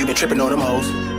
You been tripping on them hoes.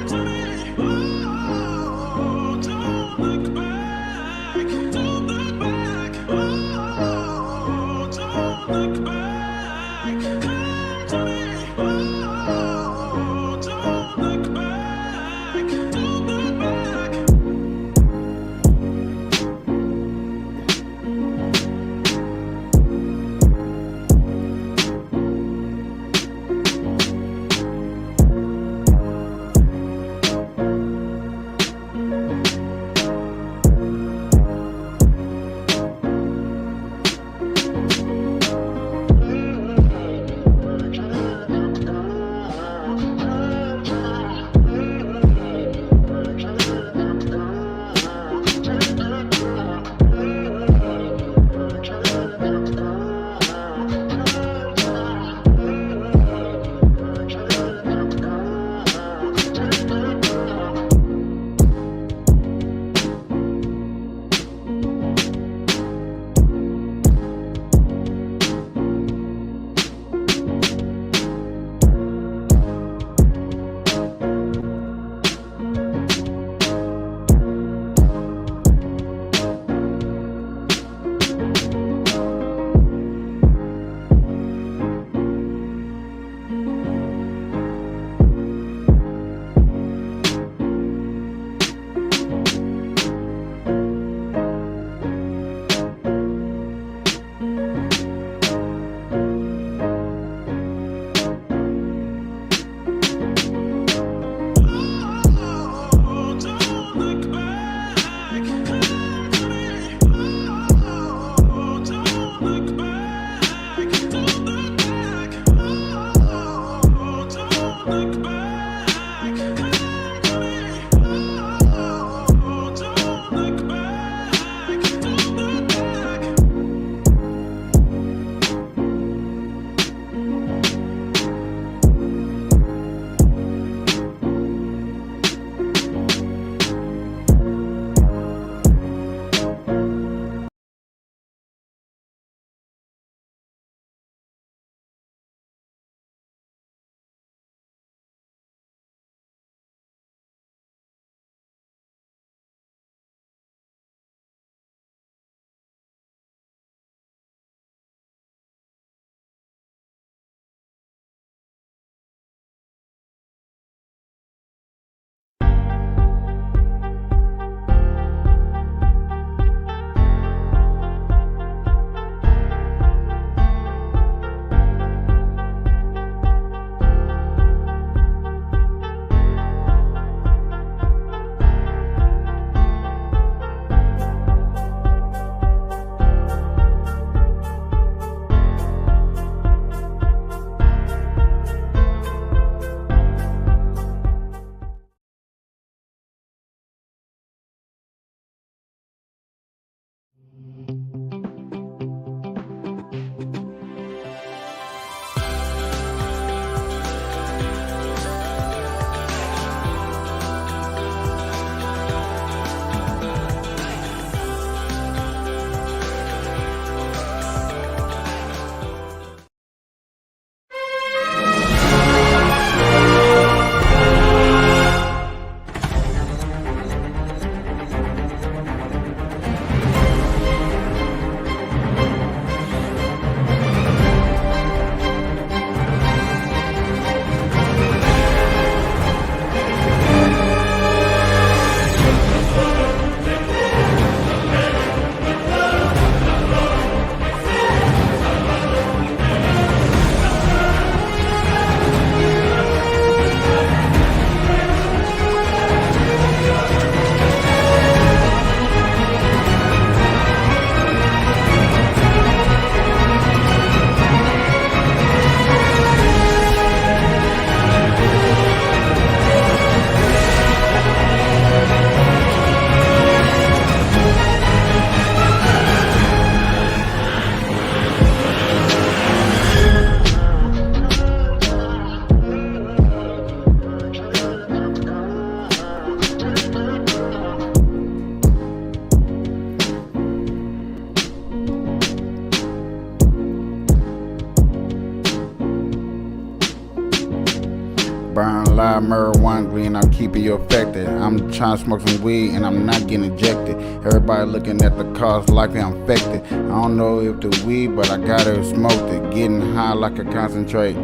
burn live marijuana green, I'm keeping you affected. I'm trying to smoke some weed and I'm not getting ejected. Everybody looking at the cost like I'm infected. I don't know if the weed, but I gotta smoke it. Getting high like a concentrate.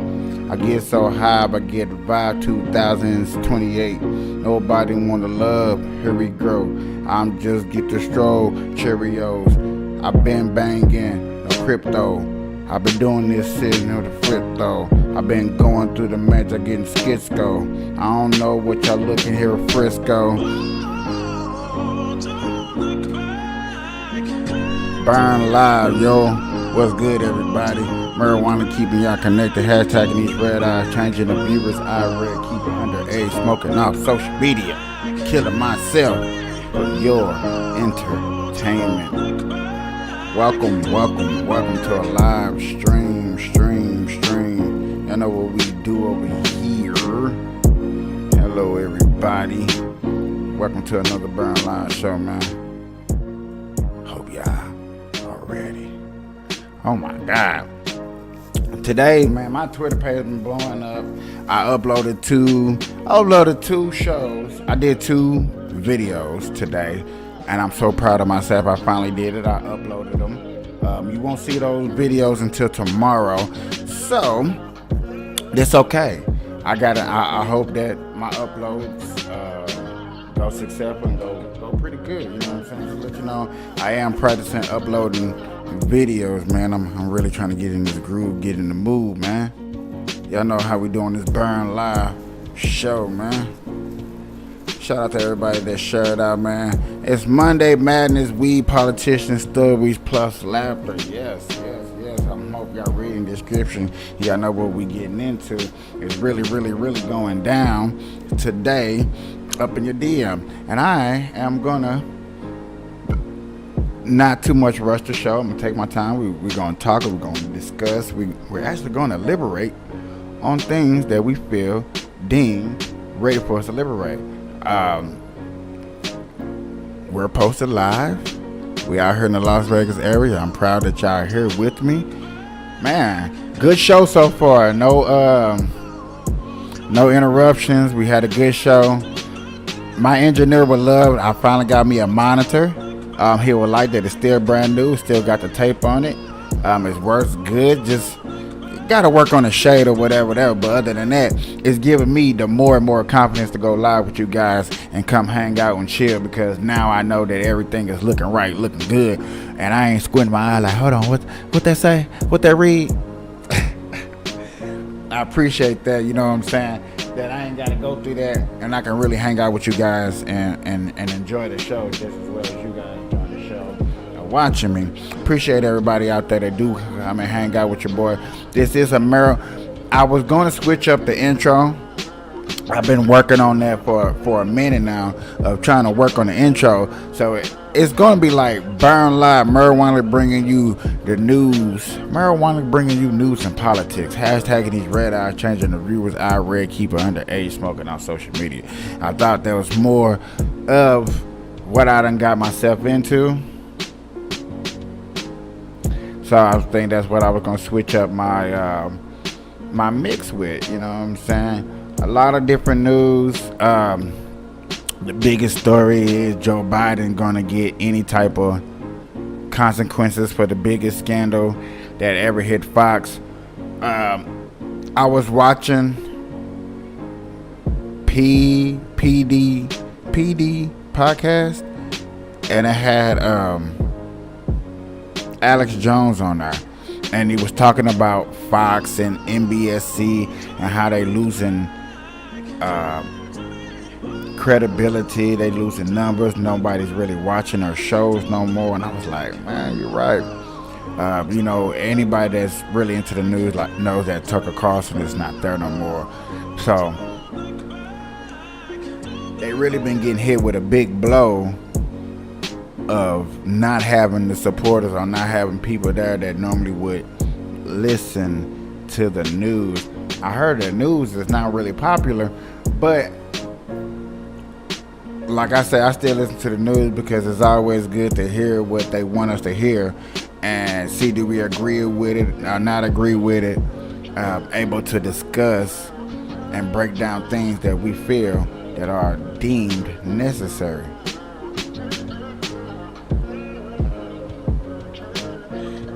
I get so high, but get vibe 2028. Nobody wanna love, here we go. I'm just get the stroll, Cheerios. I've been banging the crypto. I've been doing this sitting on the flip though. I've been going through the magic getting skitsco. I don't know what y'all looking here at Frisco. Burn live, yo. What's good, everybody? Marijuana keeping y'all connected. Hashtagging these red eyes, changing the viewers. I red, keeping underage, smoking off social media, killing myself for your entertainment. Welcome to a live stream. Y'all know what we do over here. Hello, everybody. Welcome to another Burn Live show, man. Hope y'all are ready. Oh my God. Today, man, my Twitter page has been blowing up. I uploaded two shows. I did 2 videos today. And I'm so proud of myself. I finally did it. I uploaded them. You won't see those videos until tomorrow. So, that's okay. I hope that my uploads go successful and go pretty good. You know what I'm saying? To let you know, I am practicing uploading videos, man. I'm really trying to get in this groove, get in the mood, man. Y'all know how we doing this Burn Live show, man. Shout out to everybody that shared out, man. It's Monday Madness, weed, politicians, stories, plus laughter. Yes. I hope y'all reading the description. Y'all know what we getting into. It's really going down today up in your DM. And I am gonna not too much rush the show. I'm gonna take my time. We're gonna talk. We're gonna discuss. We're actually gonna liberate on things that we feel deemed ready for us to liberate. We're posted live. We out here in the Las Vegas area. I'm proud that y'all are here with me. Man, good show so far. No interruptions. We had a good show. My engineer would love. I finally got me a monitor. He would like that. It's still brand new. Still got the tape on it. It works good. Just gotta work on the shade or whatever. But other than that, it's giving me the more and more confidence to go live with you guys and come hang out and chill, because now I know that everything is looking right, looking good, and I ain't squinting my eye like, hold on, what they say, what they read. I appreciate that. You know what I'm saying? That I ain't gotta go through that, and I can really hang out with you guys and enjoy the show just as well as you guys enjoy the show. Watching me. Appreciate everybody out there that do hang out with your boy. This is I was going to switch up the intro. I've been working on that for a minute now, of trying to work on the intro. So it's going to be like Burn Live, marijuana bringing you the news. Marijuana bringing you news and politics. Hashtagging these red eyes, changing the viewers. I red, keeper underage, smoking on social media. I thought there was more of what I done got myself into. So I think that's what I was gonna switch up my my mix with. You know what I'm saying? A lot of different news. The biggest story is Joe Biden gonna get any type of consequences for the biggest scandal that ever hit Fox. I was watching PD podcast, and it had Alex Jones on there, and he was talking about Fox and NBC and how they losing credibility, they losing numbers, nobody's really watching their shows no more. And I was like, man, you're right. You know, anybody that's really into the news knows that Tucker Carlson is not there no more. So they really been getting hit with a big blow of not having the supporters or not having people there that normally would listen to the news. I heard the news is not really popular, but like I say, I still listen to the news because it's always good to hear what they want us to hear and see, do we agree with it or not agree with it, able to discuss and break down things that we feel that are deemed necessary.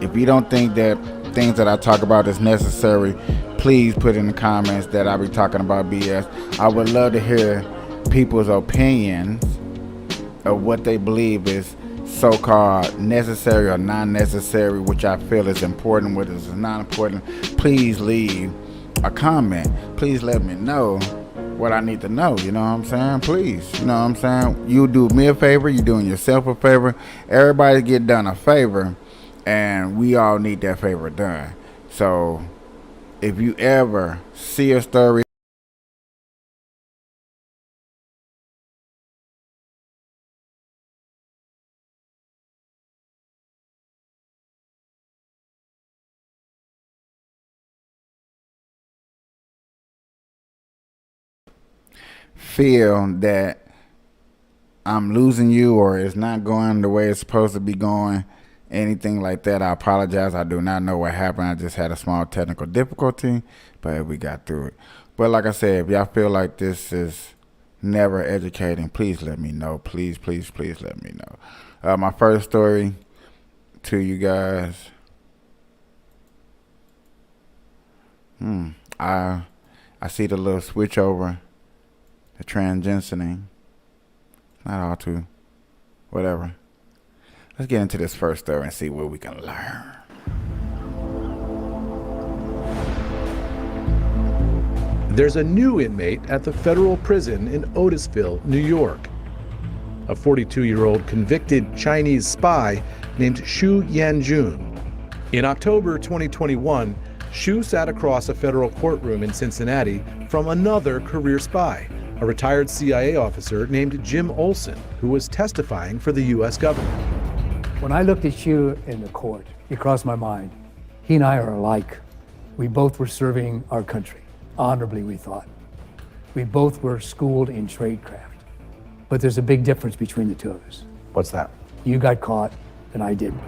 If you don't think that things that I talk about is necessary, please put in the comments that I be talking about BS. I would love to hear people's opinions of what they believe is so-called necessary or non-necessary, which I feel is important, what is not important. Please leave a comment. Please let me know what I need to know. You know what I'm saying? Please. You know what I'm saying? You do me a favor. You doing yourself a favor. Everybody get done a favor, and we all need that favor done. So if you ever see a story, feel that I'm losing you or it's not going the way it's supposed to be going, anything like that, I apologize. I do not know what happened. I just had a small technical difficulty, but we got through it. But like I said, if y'all feel like this is never educating, please let me know. Please, please, please let me know. My first story to you guys. I see the little switch over, the transitioning. Not all too, whatever. Let's get into this first story and see what we can learn. There's a new inmate at the federal prison in Otisville, New York. A 42-year-old convicted Chinese spy named Xu Yanjun. In October 2021, Xu sat across a federal courtroom in Cincinnati from another career spy, a retired CIA officer named Jim Olson, who was testifying for the U.S. government. When I looked at Xu in the court, it crossed my mind. He and I are alike. We both were serving our country, honorably, we thought. We both were schooled in tradecraft. But there's a big difference between the two of us. What's that? You got caught, and I didn't.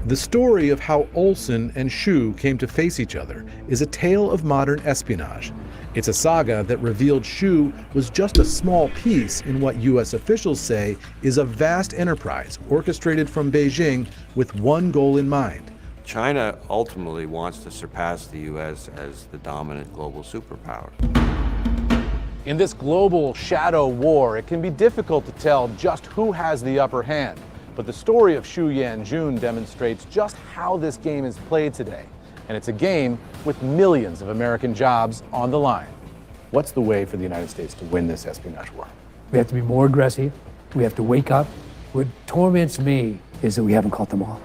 The story of how Olson and Xu came to face each other is a tale of modern espionage. It's a saga that revealed Xu was just a small piece in what U.S. officials say is a vast enterprise orchestrated from Beijing with one goal in mind. China ultimately wants to surpass the U.S. as the dominant global superpower. In this global shadow war, it can be difficult to tell just who has the upper hand. But the story of Xu Yanjun demonstrates just how this game is played today. And it's a game with millions of American jobs on the line. What's the way for the United States to win this espionage war? We have to be more aggressive. We have to wake up. What torments me is that we haven't caught them all.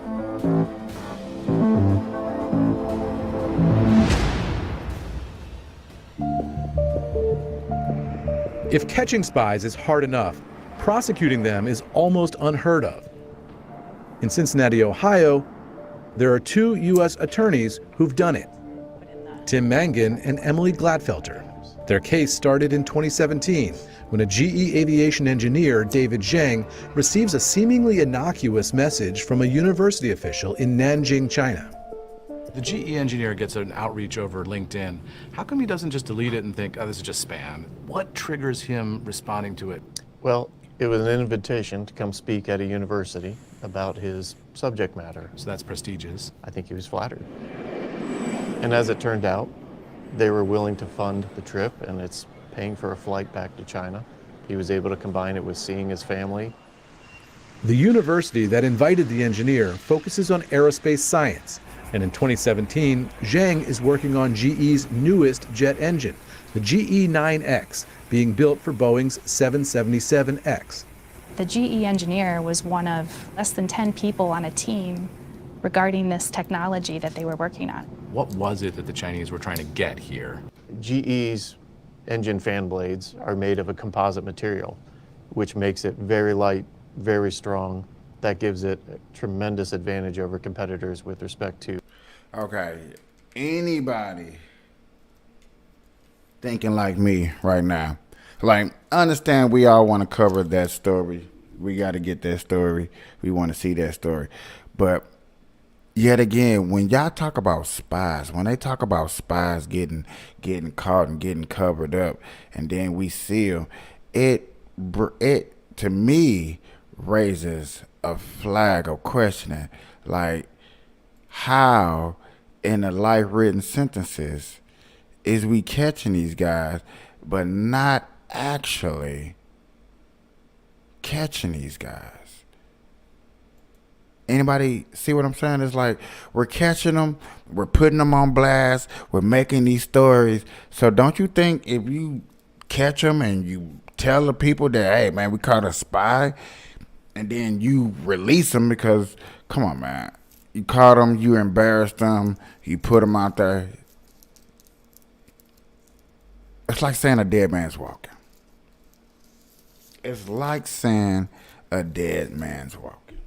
If catching spies is hard enough, prosecuting them is almost unheard of. In Cincinnati, Ohio, there are two U.S. attorneys who've done it, Tim Mangan and Emily Gladfelter. Their case started in 2017 when a GE aviation engineer, David Zhang, receives a seemingly innocuous message from a university official in Nanjing, China. The GE engineer gets an outreach over LinkedIn. How come he doesn't just delete it and think, oh, this is just spam? What triggers him responding to it? Well, it was an invitation to come speak at a university about his subject matter. So that's prestigious. I think he was flattered. And as it turned out, they were willing to fund the trip, and it's paying for a flight back to China. He was able to combine it with seeing his family. The university that invited the engineer focuses on aerospace science. And in 2017, Zhang is working on GE's newest jet engine, the GE9X, being built for Boeing's 777X. The GE engineer was one of less than 10 people on a team regarding this technology that they were working on. What was it that the Chinese were trying to get here? GE's engine fan blades are made of a composite material, which makes it very light, very strong. That gives it a tremendous advantage over competitors with respect to. Okay, anybody thinking like me right now, like, understand we all want to cover that story. We got to get that story. We want to see that story. But yet again, when y'all talk about spies, when they talk about spies getting caught and getting covered up, and then we see them, it to me raises a flag of questioning, like how in the life written sentences is we catching these guys, but not actually catching these guys. Anybody see what I'm saying? It's like we're catching them, we're putting them on blast, we're making these stories. So don't you think if you catch them and you tell the people that, hey man, we caught a spy, and then you release them because, come on man, you caught them, you embarrassed them, you put them out there. It's like saying a dead man's walking. It's like saying a dead man's walking.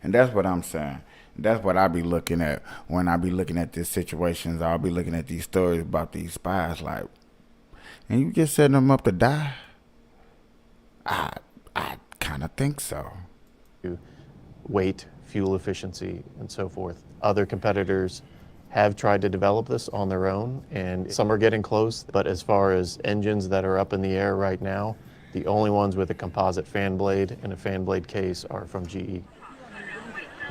And that's what I'm saying. That's what I be looking at when I be looking at these situations. I'll be looking at these stories about these spies, like, and you just setting them up to die? I kind of think so. Weight, fuel efficiency, and so forth. Other competitors have tried to develop this on their own, and some are getting close. But as far as engines that are up in the air right now, the only ones with a composite fan blade and a fan blade case are from GE.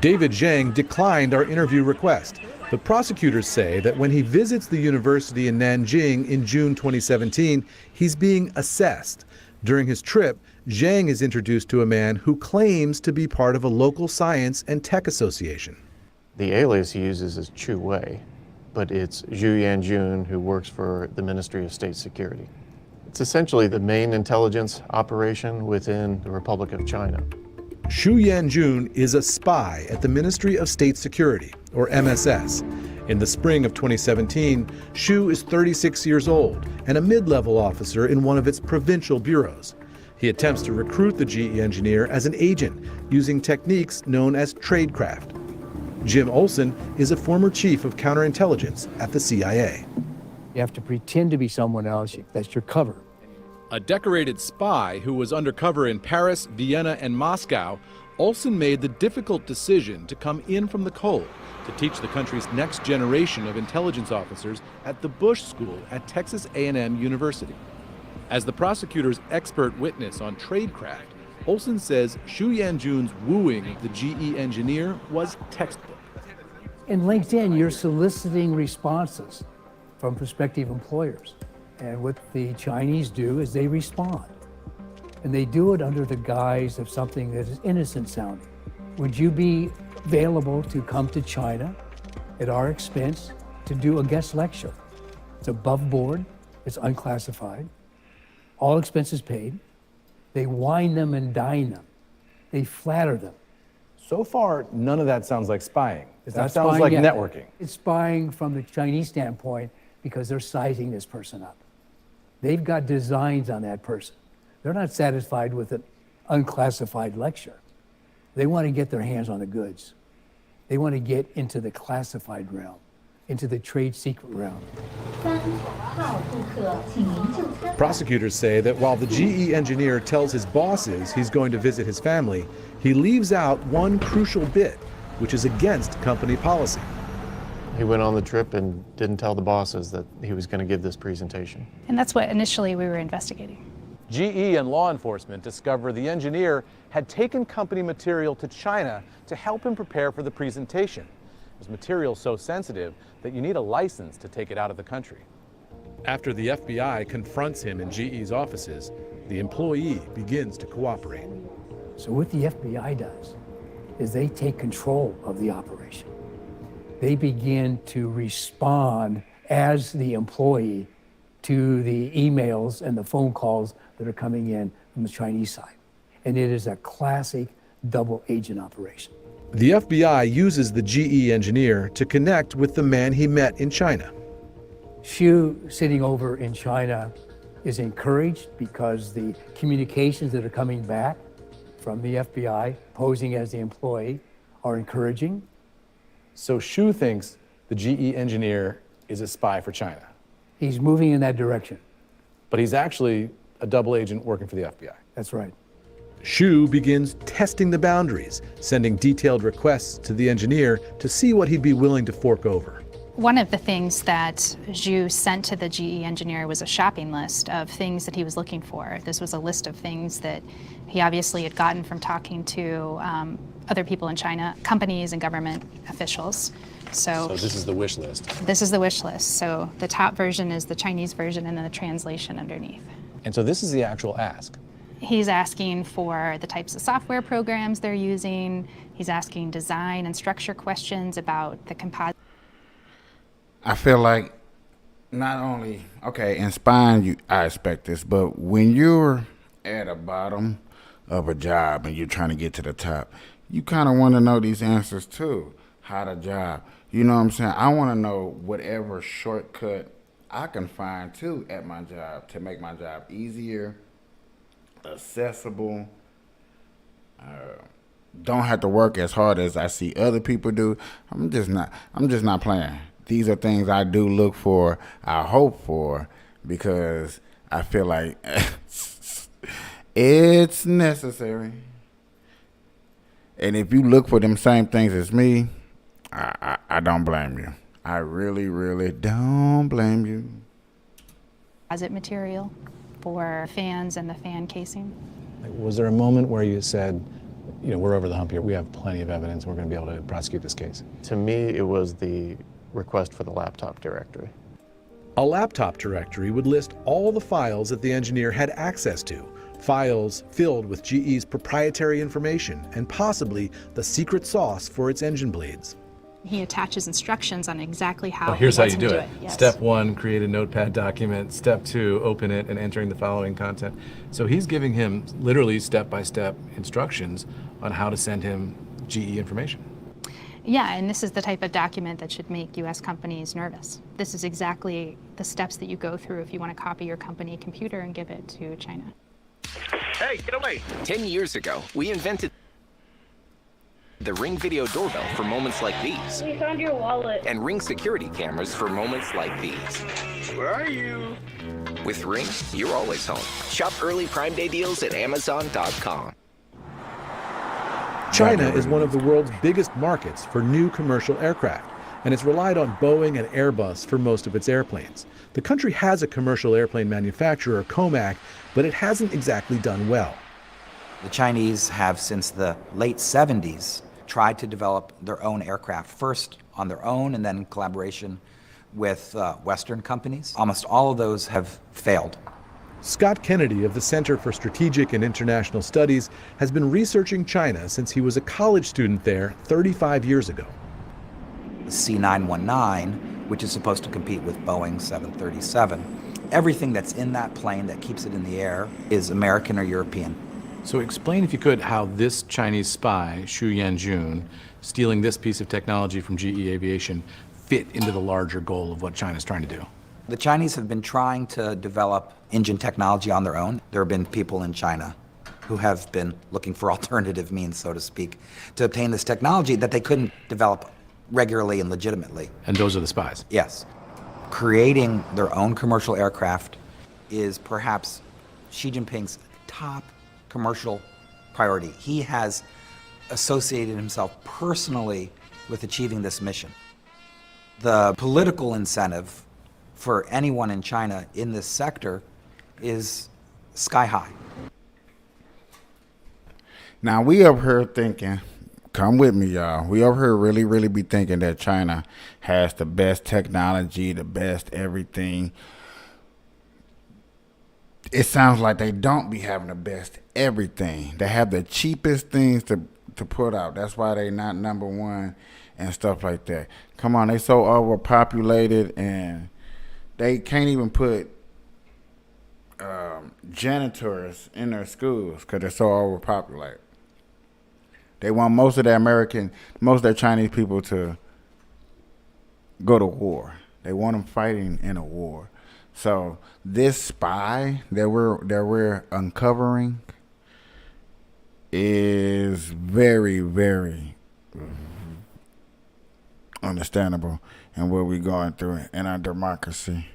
David Zhang declined our interview request, but prosecutors say that when he visits the university in Nanjing in June 2017, he's being assessed. During his trip, Zhang is introduced to a man who claims to be part of a local science and tech association. The alias he uses is Chu Wei, but it's Zhu Yanjun, who works for the Ministry of State Security. It's essentially the main intelligence operation within the Republic of China. Xu Yanjun is a spy at the Ministry of State Security, or MSS. In the spring of 2017, Xu is 36 years old and a mid-level officer in one of its provincial bureaus. He attempts to recruit the GE engineer as an agent using techniques known as tradecraft. Jim Olson is a former chief of counterintelligence at the CIA. You have to pretend to be someone else. That's your cover. A decorated spy who was undercover in Paris, Vienna, and Moscow, Olson made the difficult decision to come in from the cold to teach the country's next generation of intelligence officers at the Bush School at Texas A&M University. As the prosecutor's expert witness on tradecraft, Olson says Xu Yanjun's wooing of the GE engineer was textbook. In LinkedIn, you're soliciting responses from prospective employers. And what the Chinese do is they respond. And they do it under the guise of something that is innocent sounding. Would you be available to come to China at our expense to do a guest lecture? It's above board, it's unclassified, all expenses paid. They wine them and dine them. They flatter them. So far, none of that sounds like spying. It's That not sounds spying like yet. networking. It's spying from the Chinese standpoint because they're sizing this person up. They've got designs on that person. They're not satisfied with an unclassified lecture. They want to get their hands on the goods. They want to get into the classified realm, into the trade secret realm. Prosecutors say that while the GE engineer tells his bosses he's going to visit his family, he leaves out one crucial bit, which is against company policy. He went on the trip and didn't tell the bosses that he was going to give this presentation. And that's what initially we were investigating. GE and law enforcement discovered the engineer had taken company material to China to help him prepare for the presentation. It was material so sensitive that you need a license to take it out of the country. After the FBI confronts him in GE's offices, the employee begins to cooperate. So what the FBI does is they take control of the operation. They begin to respond as the employee to the emails and the phone calls that are coming in from the Chinese side. And it is a classic double agent operation. The FBI uses the GE engineer to connect with the man he met in China. Xu, sitting over in China, is encouraged because the communications that are coming back from the FBI, posing as the employee, are encouraging. So Xu thinks the GE engineer is a spy for China, He's moving in that direction. but he's actually a double agent working for the FBI. That's right. Xu begins testing the boundaries, sending detailed requests to the engineer to see what he'd be willing to fork over. One of the things that Xu sent to the GE engineer was a shopping list of things that he was looking for. This was a list of things that he obviously had gotten from talking to other people in China, companies and government officials. So this is the wish list. This is the wish list. So the top version is the Chinese version and then the translation underneath. And so this is the actual ask. He's asking for the types of software programs they're using. He's asking design and structure questions about the composite. I feel like not only, okay, in spine, I expect this, but when you're at the bottom of a job and you're trying to get to the top, you kind of want to know these answers too. How the job, you know what I'm saying? I want to know whatever shortcut I can find too at my job to make my job easier, accessible, don't have to work as hard as I see other people do. I'm just not playing. These are things I do look for, I hope for, because I feel like it's necessary. And if you look for them same things as me, I don't blame you. I really, really don't blame you. Composite material for fans and the fan casing. Was there a moment where you said, you know, we're over the hump here, we have plenty of evidence, we're going to be able to prosecute this case? To me, it was the request for the laptop directory. A laptop directory would list all the files that the engineer had access to, files filled with GE's proprietary information and possibly the secret sauce for its engine bleeds. He attaches instructions on exactly how Here's he how wants you him do to it. Yes. Step 1, create a notepad document. Step 2, open it and entering the following content. So he's giving him literally step-by-step instructions on how to send him GE information. Yeah, and this is the type of document that should make U.S. companies nervous. This is exactly the steps that you go through if you want to copy your company computer and give it to China. Hey, get away! 10 years ago, we invented the Ring video doorbell for moments like these. We found your wallet. And Ring security cameras for moments like these. Where are you? With Ring, you're always home. Shop early Prime Day deals at Amazon.com. China is one of the world's biggest markets for new commercial aircraft, and it's relied on Boeing and Airbus for most of its airplanes. The country has a commercial airplane manufacturer, COMAC, but it hasn't exactly done well. The Chinese have, since the late 70s, tried to develop their own aircraft, first on their own and then in collaboration with Western companies. Almost all of those have failed. Scott Kennedy of the Center for Strategic and International Studies has been researching China since he was a college student there 35 years ago. The C919, which is supposed to compete with Boeing 737, everything that's in that plane that keeps it in the air is American or European. So explain, if you could, how this Chinese spy, Xu Yanjun, stealing this piece of technology from GE Aviation, fit into the larger goal of what China's trying to do. The Chinese have been trying to develop engine technology on their own. There have been people in China who have been looking for alternative means, so to speak, to obtain this technology that they couldn't develop regularly and legitimately. And those are the spies? Yes. Creating their own commercial aircraft is perhaps Xi Jinping's top commercial priority. He has associated himself personally with achieving this mission. The political incentive for anyone in China in this sector is sky high. Now we up here thinking, come with me, y'all. We up here really be thinking that China has the best technology, the best everything. It sounds like they don't be having the best everything. They have the cheapest things to put out. That's why they not number one and stuff like that. Come on, they so overpopulated and they can't even put janitors in their schools because they're so overpopulated. They want most of their Chinese people to go to war. They want them fighting in a war. So this spy that we're uncovering is very, very understandable in what we're going through in our democracy.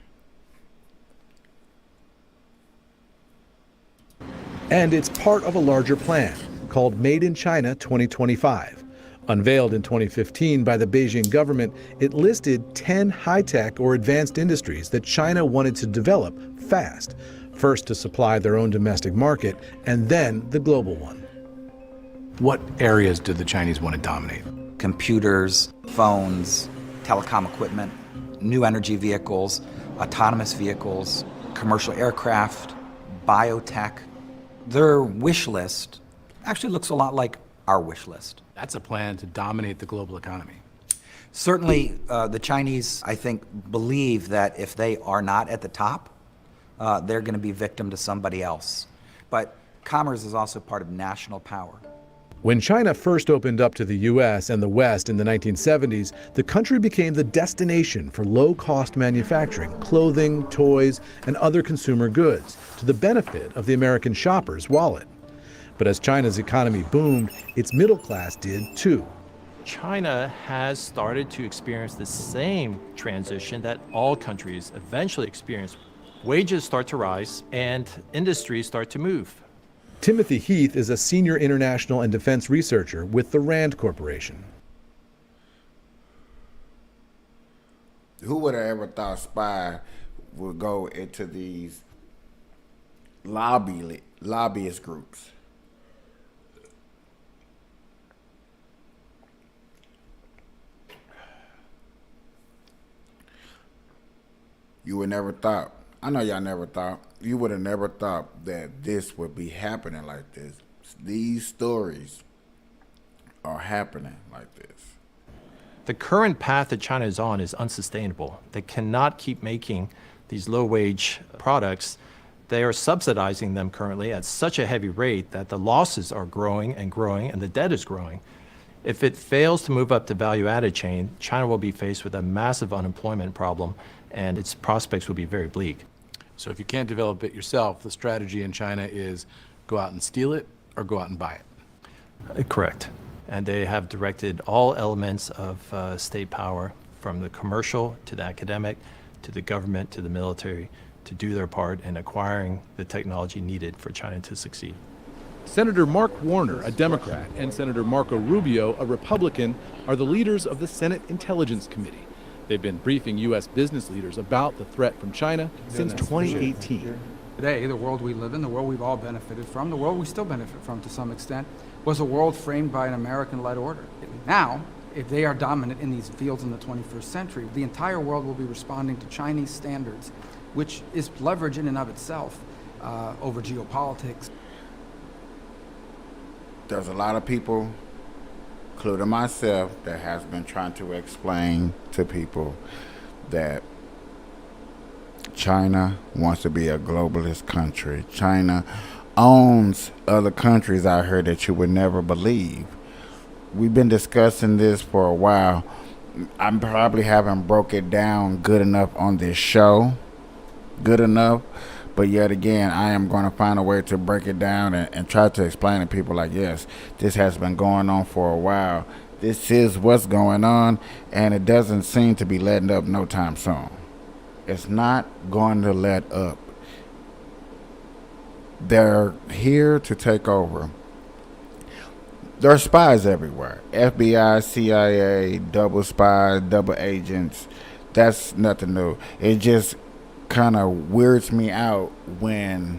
And it's part of a larger plan called Made in China 2025. Unveiled in 2015 by the Beijing government, it listed 10 high-tech or advanced industries that China wanted to develop fast, first to supply their own domestic market, and then the global one. What areas do the Chinese want to dominate? Computers, phones, telecom equipment, new energy vehicles, autonomous vehicles, commercial aircraft, biotech. Their wish list actually looks a lot like our wish list. That's a plan to dominate the global economy. Certainly, the Chinese, I think, believe that if they are not at the top, they're going to be victim to somebody else. But commerce is also part of national power. When China first opened up to the U.S. and the West in the 1970s, the country became the destination for low-cost manufacturing, clothing, toys, and other consumer goods, to the benefit of the American shopper's wallet. But as China's economy boomed, its middle class did too. China has started to experience the same transition that all countries eventually experience. Wages start to rise and industries start to move. Timothy Heath is a senior international and defense researcher with the RAND Corporation. Who would have ever thought SPY would go into these lobbyist groups? You would never thought. I know y'all never thought. You would have never thought that this would be happening like this. These stories are happening like this. The current path that China is on is unsustainable. They cannot keep making these low-wage products. They are subsidizing them currently at such a heavy rate that the losses are growing and growing, and the debt is growing. If it fails to move up the value-added chain, China will be faced with a massive unemployment problem, and its prospects will be very bleak. So if you can't develop it yourself, the strategy in China is go out and steal it or go out and buy it. Correct. And they have directed all elements of state power, from the commercial to the academic, to the government, to the military, to do their part in acquiring the technology needed for China to succeed. Senator Mark Warner, a Democrat, and Senator Marco Rubio, a Republican, are the leaders of the Senate Intelligence Committee. They've been briefing U.S. business leaders about the threat from China since 2018. Today, the world we live in, the world we've all benefited from, the world we still benefit from to some extent, was a world framed by an American-led order. Now, if they are dominant in these fields in the 21st century, the entire world will be responding to Chinese standards, which is leverage in and of itself over geopolitics. There's a lot of people, including myself, that has been trying to explain to people that China wants to be a globalist country. China owns other countries out here that you would never believe. We've been discussing this for a while. I probably haven't broke it down good enough on this show. Good enough. But yet again, I am going to find a way to break it down and try to explain to people like, yes, this has been going on for a while. This is what's going on, and it doesn't seem to be letting up no time soon. It's not going to let up. They're here to take over. There are spies everywhere. FBI, CIA, double spies, double agents. That's nothing new. It just kind of weirds me out when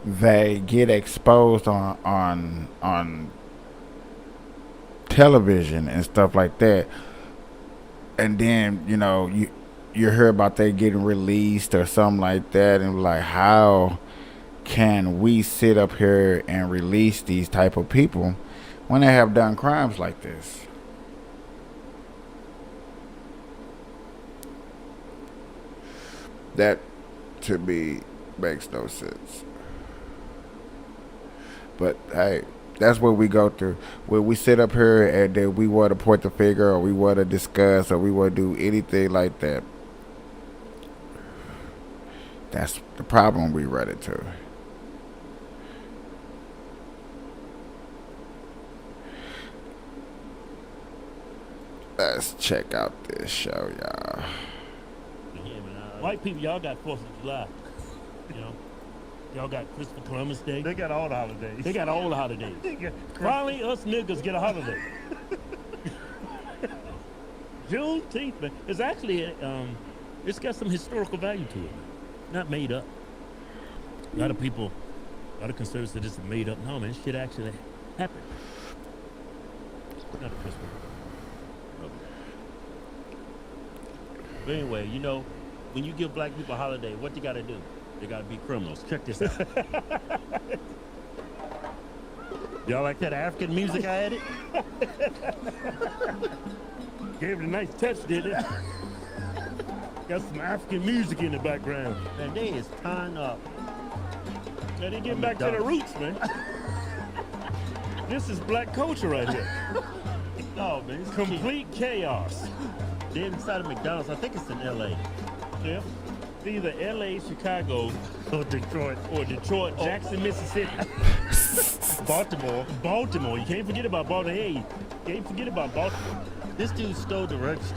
they get exposed on television and stuff like that, and then you hear about they getting released or something like that, and like, how can we sit up here and release these type of people when they have done crimes like this? That, to me, makes no sense. But hey, that's what we go through. When we sit up here and then we want to point the finger, or we want to discuss, or we want to do anything like that, that's the problem we run into. Let's check out this show, y'all. White people, y'all got 4th of July, Y'all got Christopher Columbus Day. They got all the holidays. They got all the holidays. Finally, us niggas get a holiday. Juneteenth, man. It's actually, it's got some historical value to it. Not made up. A lot of people, a lot of conservatives say this is made up. No, man, shit actually happened. Not a Christmas. But anyway, you know, when you give black people a holiday, what you gotta do? They gotta be criminals. Check this out. Y'all like that African music I added? Gave it a nice touch, did it? Got some African music in the background. Man, they is tying up. Man, they getting back to the roots, man. This is black culture right here. No, man, it's complete chaos. They're inside of McDonald's. I think it's in L.A. Yeah. It's either L.A., Chicago, or Detroit. Or Detroit, Jackson, Mississippi. Baltimore. You can't forget about Baltimore. Hey, you can't forget about Baltimore. This dude stole the register.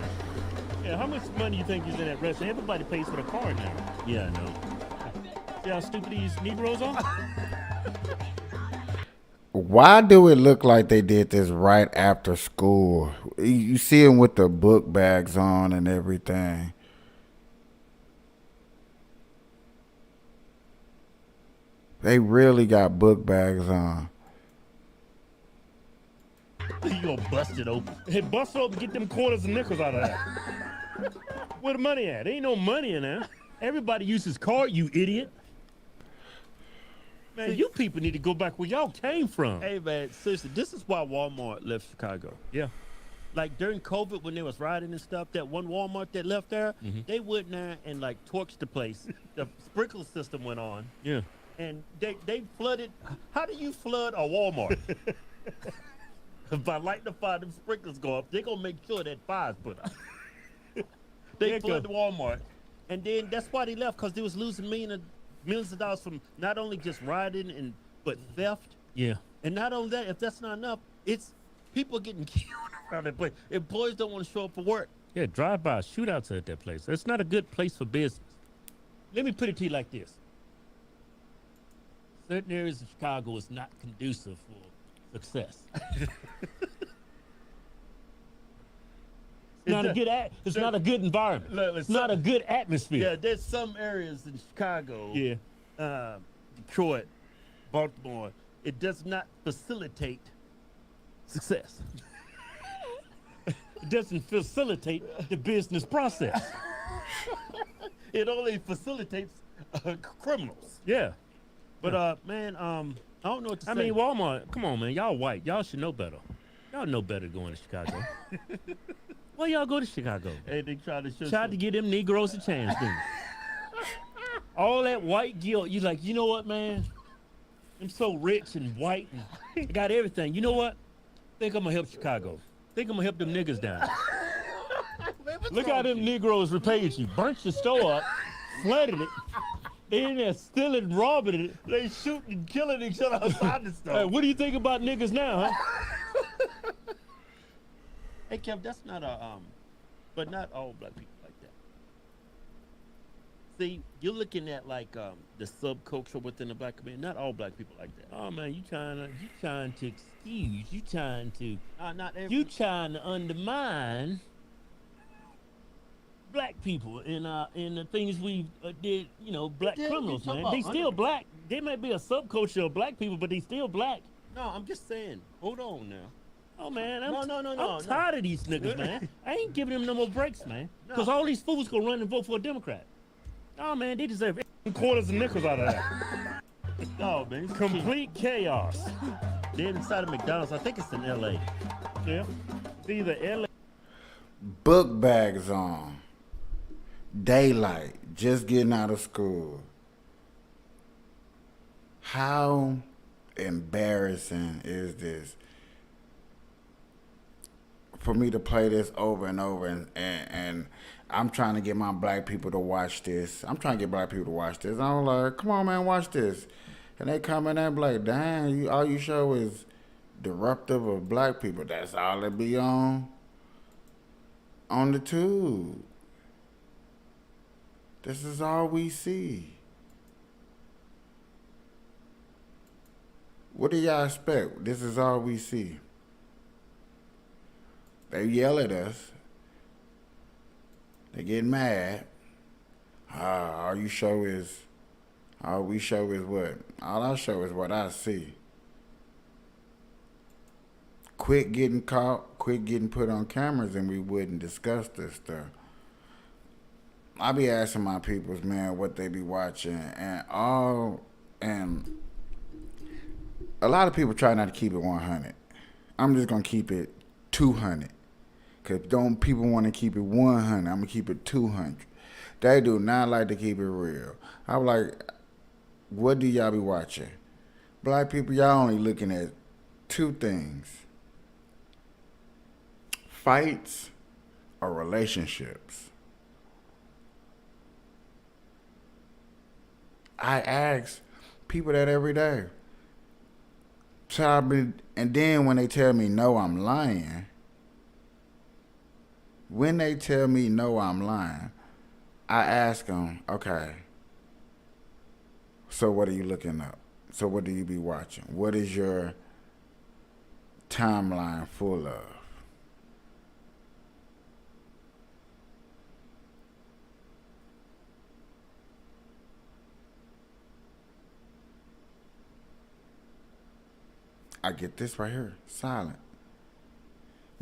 Yeah, how much money you think is in that register? Everybody pays for the card now. Yeah, I know. See how stupid these Negroes are? Why do it look like they did this right after school? You see them with the book bags on and everything. They really got book bags on. You gonna bust it open. Hey, bust it open, get them quarters and nickels out of there. Where the money at? There ain't no money in there. Everybody uses card, you idiot. Man, you people need to go back where y'all came from. Hey, man, seriously, this is why Walmart left Chicago. Yeah. Like, during COVID, when they was rioting and stuff, that one Walmart that left there, they went there and, like, torched the place. The sprinkler system went on. Yeah. And they flooded. How do you flood a Walmart? By lighting the fire, them sprinklers go up. They're going to make sure that fire's put out. They flooded the Walmart. And then that's why they left, because they was losing millions of dollars from not only just rioting, but theft. Yeah. And not only that, if that's not enough, it's people getting killed around that place. Employees don't want to show up for work. Yeah, drive-by shootouts at that place. It's not a good place for business. Let me put it to you like this. Certain areas of Chicago is not conducive for success. It's not a good environment. It's not a good atmosphere. Yeah, there's some areas in Chicago, Yeah. Detroit, Baltimore, it does not facilitate success. It doesn't facilitate the business process. It only facilitates criminals. Yeah. But, man, I don't know what to say. I mean, Walmart, come on, man. Y'all white. Y'all should know better. Y'all know better going to Chicago. Why y'all go to Chicago? Hey, they tried to give them Negroes a chance, didn't they? All that white guilt. You like, you know what, man? I'm so rich and white and I got everything. You know what? Think I'm gonna help Chicago. Think I'm gonna help them niggas down. Look how them Negroes repaid you. Burnt your store up, flooded it. They in there stealing, robbing it. They shooting and killing each other outside the store. Hey, what do you think about niggas now, huh? Hey, Kev, that's not but not all black people like that. See, you're looking at like the subculture within the black community. Not all black people like that. Oh man, you trying to excuse, you trying to undermine black people in the things we did, you know, black criminals, man. They still black. They might be a subculture of black people, but they still black. No, I'm just saying. Hold on now. Oh man, I'm no. tired of these niggas, man. I ain't giving them no more breaks, man. Cause all these fools gonna run and vote for a Democrat. Oh man, they deserve quarters and nickels out of that. No, man, it's complete chaos. They're inside of McDonald's. I think it's in L.A. Yeah, it's either L.A. Book bags on. Daylight. Just getting out of school. How embarrassing is this? For me to play this over and over, and I'm trying to get my black people to watch this. I'm trying to get black people to watch this. I'm like, come on, man, watch this. And they come in there and be like, dang, all you show is disruptive of black people. That's all it be on the tube. This is all we see. What do y'all expect? This is all we see. They yell at us. They get mad. All we show is what? All I show is what I see. Quit getting caught, quit getting put on cameras, and we wouldn't discuss this stuff. I be asking my peoples, man, what they be watching, and a lot of people try not to keep it 100. I'm just gonna keep it 200. Cause don't people want to keep it 100? I'm gonna keep it 200. They do not like to keep it real. I'm like, what do y'all be watching? Black people, y'all only looking at two things: fights or relationships. I ask people that every day. And then when they tell me no, I'm lying. When they tell me no, I'm lying, I ask them, okay, so what are you looking up? So what do you be watching? What is your timeline full of? I get this right here, silent.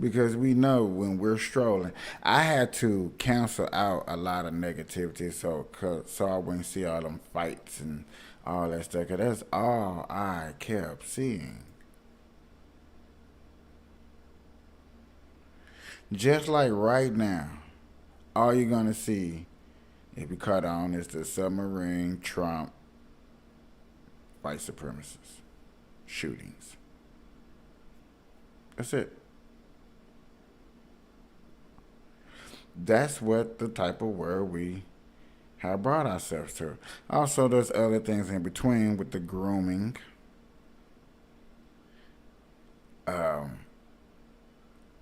Because we know when we're strolling, I had to cancel out a lot of negativity so I wouldn't see all them fights and all that stuff. Because that's all I kept seeing. Just like right now, all you're going to see, if you caught on, is the submarine, Trump, white supremacists, shootings. That's it. That's what the type of world we have brought ourselves to. Also, there's other things in between with the grooming.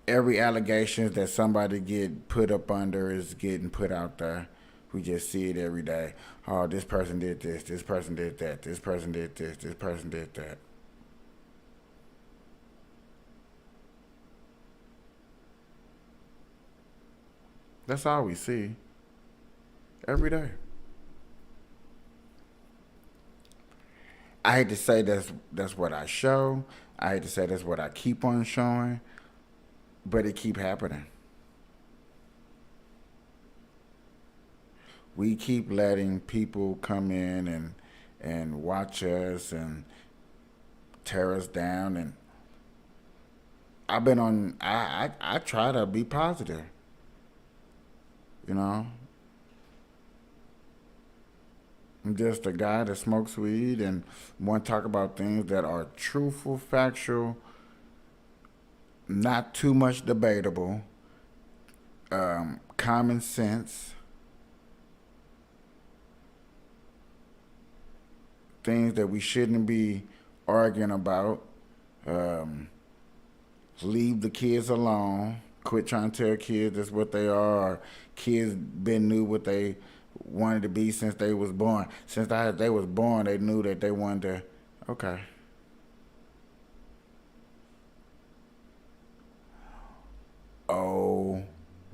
Every allegation that somebody get put up under is getting put out there. We just see it every day. Oh, this person did this. This person did that. This person did this. This person did that. That's all we see every day. I hate to say that's what I show. I hate to say that's what I keep on showing, but it keep happening. We keep letting people come in and watch us and tear us down, and I try to be positive. You know, I'm just a guy that smokes weed and want to talk about things that are truthful, factual, not too much debatable, common sense, things that we shouldn't be arguing about. Leave the kids alone. Quit trying to tell kids that's what they are. Or kids been knew what they wanted to be since they was born. Since they was born, they knew that they wanted to. Okay. Oh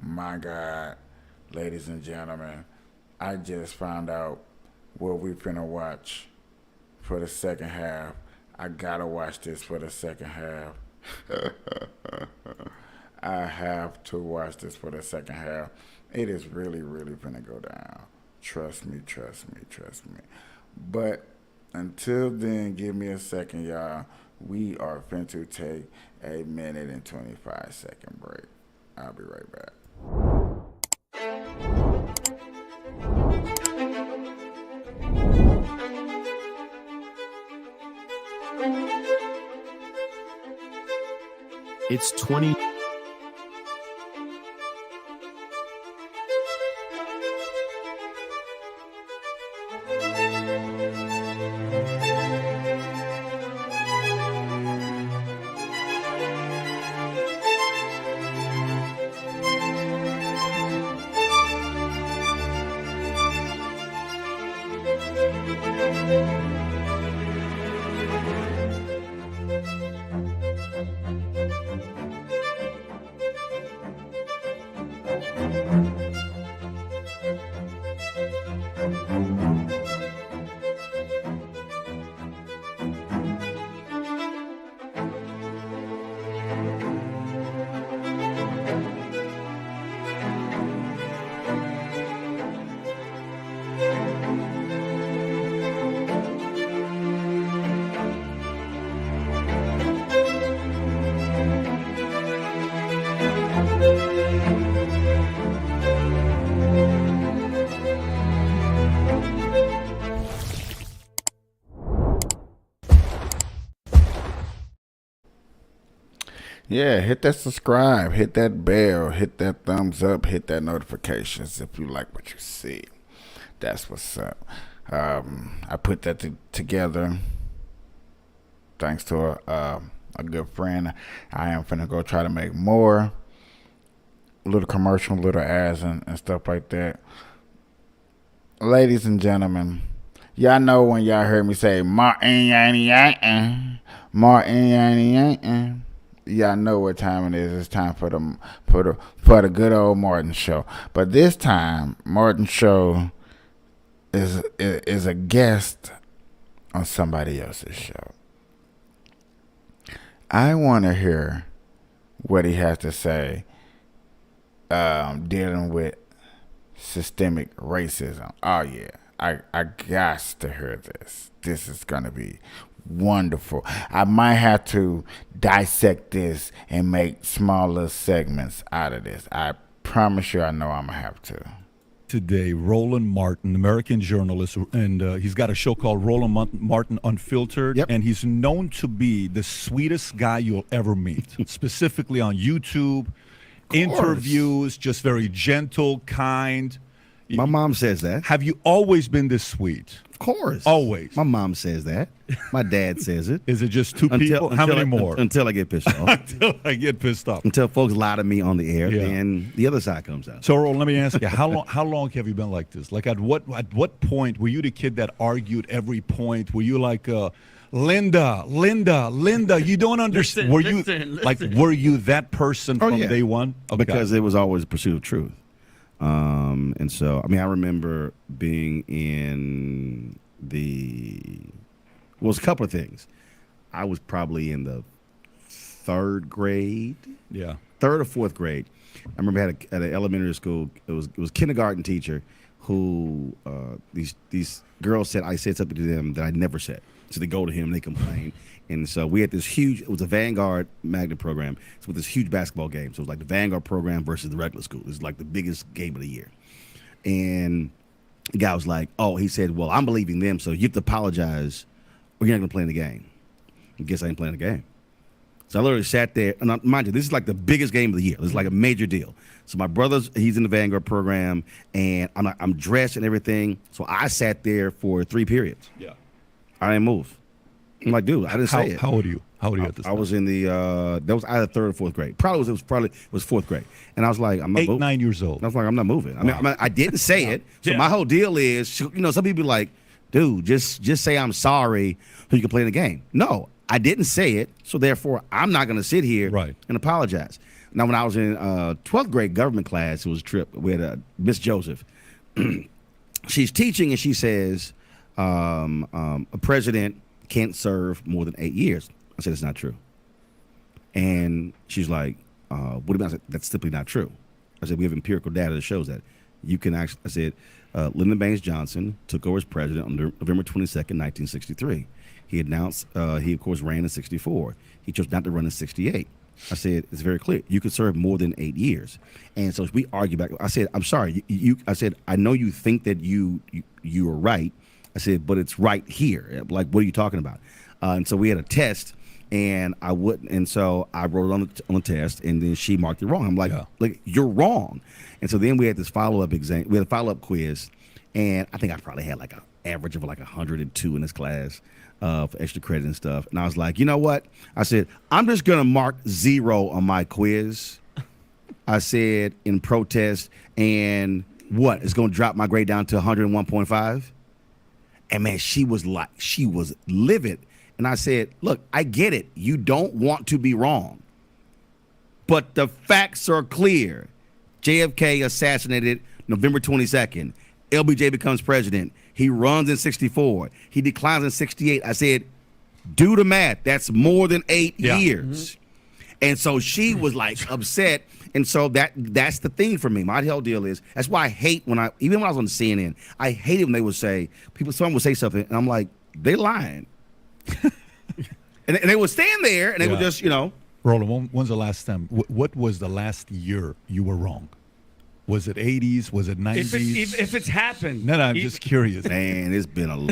my God, ladies and gentlemen, I just found out what we finna watch for the second half. I gotta watch this for the second half. I have to watch this for the second half. It is really, really finna go down. Trust me, trust me, trust me. But until then, give me a second, y'all. We are finna take a 1:25 break. I'll be right back. It's 20. Yeah, hit that subscribe, hit that bell, hit that thumbs up, hit that notifications if you like what you see. That's what's up. I put that together thanks to a good friend. I am finna go try to make more little commercial, little ads and stuff like that. Ladies and gentlemen, y'all know when y'all heard me say Martin Yanny Yankin, Martin Yanny Yankin. Y'all know what time it is. It's time for the good old Martin Show. But this time, Martin Show is a guest on somebody else's show. I want to hear what he has to say dealing with systemic racism. Oh yeah, I got to hear this. This is gonna be wonderful. I might have to dissect this and make smaller segments out of this. I promise you, I know I'm gonna have to. Today, Roland Martin, American journalist, and he's got a show called Roland Martin Unfiltered, and he's known to be the sweetest guy you'll ever meet, specifically on YouTube, interviews, just very gentle, kind. My mom says that. Have you always been this sweet? Of course. Always. My mom says that. My dad says it. Is it just two people? How many more? Until I get pissed off. Until I get pissed off. Until folks lie to me on the air, then the other side comes out. So, Roland, let me ask you, how long have you been like this? Like, at what point were you the kid that argued every point? Were you like, Linda, you don't understand? Were you that person from day one? Okay. Because it was always a pursuit of truth. And so, I mean, I remember being in was a couple of things. I was probably in the third grade. Yeah. Third or fourth grade. I remember at an elementary school, it was a kindergarten teacher who, these girls said I said something to them that I never said. So they go to him and they complain. And so we had this huge, it was a Vanguard magnet program. So with this huge basketball game. So it was like the Vanguard program versus the regular school. It was like the biggest game of the year. And the guy was like, he said, well, I'm believing them, so you have to apologize or you're not going to play in the game. I guess I ain't playing the game. So I literally sat there, and mind you, this is like the biggest game of the year. This is like a major deal. So my brother's, he's in the Vanguard program, and I'm dressed and everything. So I sat there for 3 periods. Yeah. I didn't move. I'm like, dude, I didn't say it. How old are you? How old are you at this time? I was in the, that was either 3rd or 4th grade. It was 4th grade. And I was like, I'm not moving. 9 years old. I was like, I'm not moving. I mean, I didn't say it. So my whole deal is, some people be like, dude, just say I'm sorry so you can play in the game. No, I didn't say it. So therefore, I'm not going to sit here and apologize. Now, when I was in 12th grade government class, it was a trip with Miss Joseph. She's teaching and she says, a president can't serve more than 8 years. I said, it's not true. And she's like, what do you mean? I said, that's simply not true. I said, we have empirical data that shows that. You can actually, I said, Lyndon Baines Johnson took over as president on November 22nd, 1963. He announced, he of course ran in 64. He chose not to run in 68. I said, it's very clear. You could serve more than 8 years. And so we argue back. I said, I'm sorry. I said, I know you think that you are right. I said, but it's right here. Like, what are you talking about? And so we had a test, and I wouldn't. And so I wrote it on the test, and then she marked it wrong. I'm like, you're wrong. And so then we had this follow-up exam. We had a follow-up quiz, and I think I probably had like an average of like 102 in this class for extra credit and stuff. And I was like, you know what? I said, I'm just going to mark 0 on my quiz. I said in protest, and what? It's going to drop my grade down to 101.5? And man, she was livid. And I said, look, I get it. You don't want to be wrong. But the facts are clear. JFK assassinated November 22nd. LBJ becomes president. He runs in 64. He declines in 68. I said, do the math. That's more than 8 years. And so she was like upset. And so that's the thing for me. My whole deal is, that's why I hate even when I was on CNN, I hated when they would say, someone would say something, and I'm like, they lying. and they would stand there, and they would just, Roland, when's the last time? What was the last year you were wrong? Was it 80s? Was it 90s? If it's happened. No, I'm just curious. Man, it's been a long.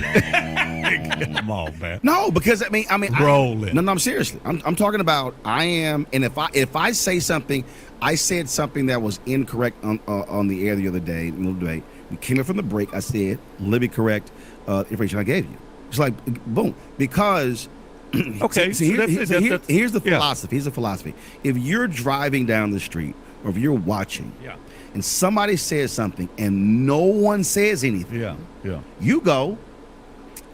Come on, man. No, because I mean, Rolling. No, I'm seriously. I'm talking about. I am, and if I say something, I said something that was incorrect on the air the other day. In the debate, we came in from the break. I said, let me correct information I gave you. It's like boom, because. Okay. Here's the yeah. philosophy. Here's the philosophy. If you're driving down the street, or if you're watching, Yeah. and somebody says something and no one says anything, Yeah. you go,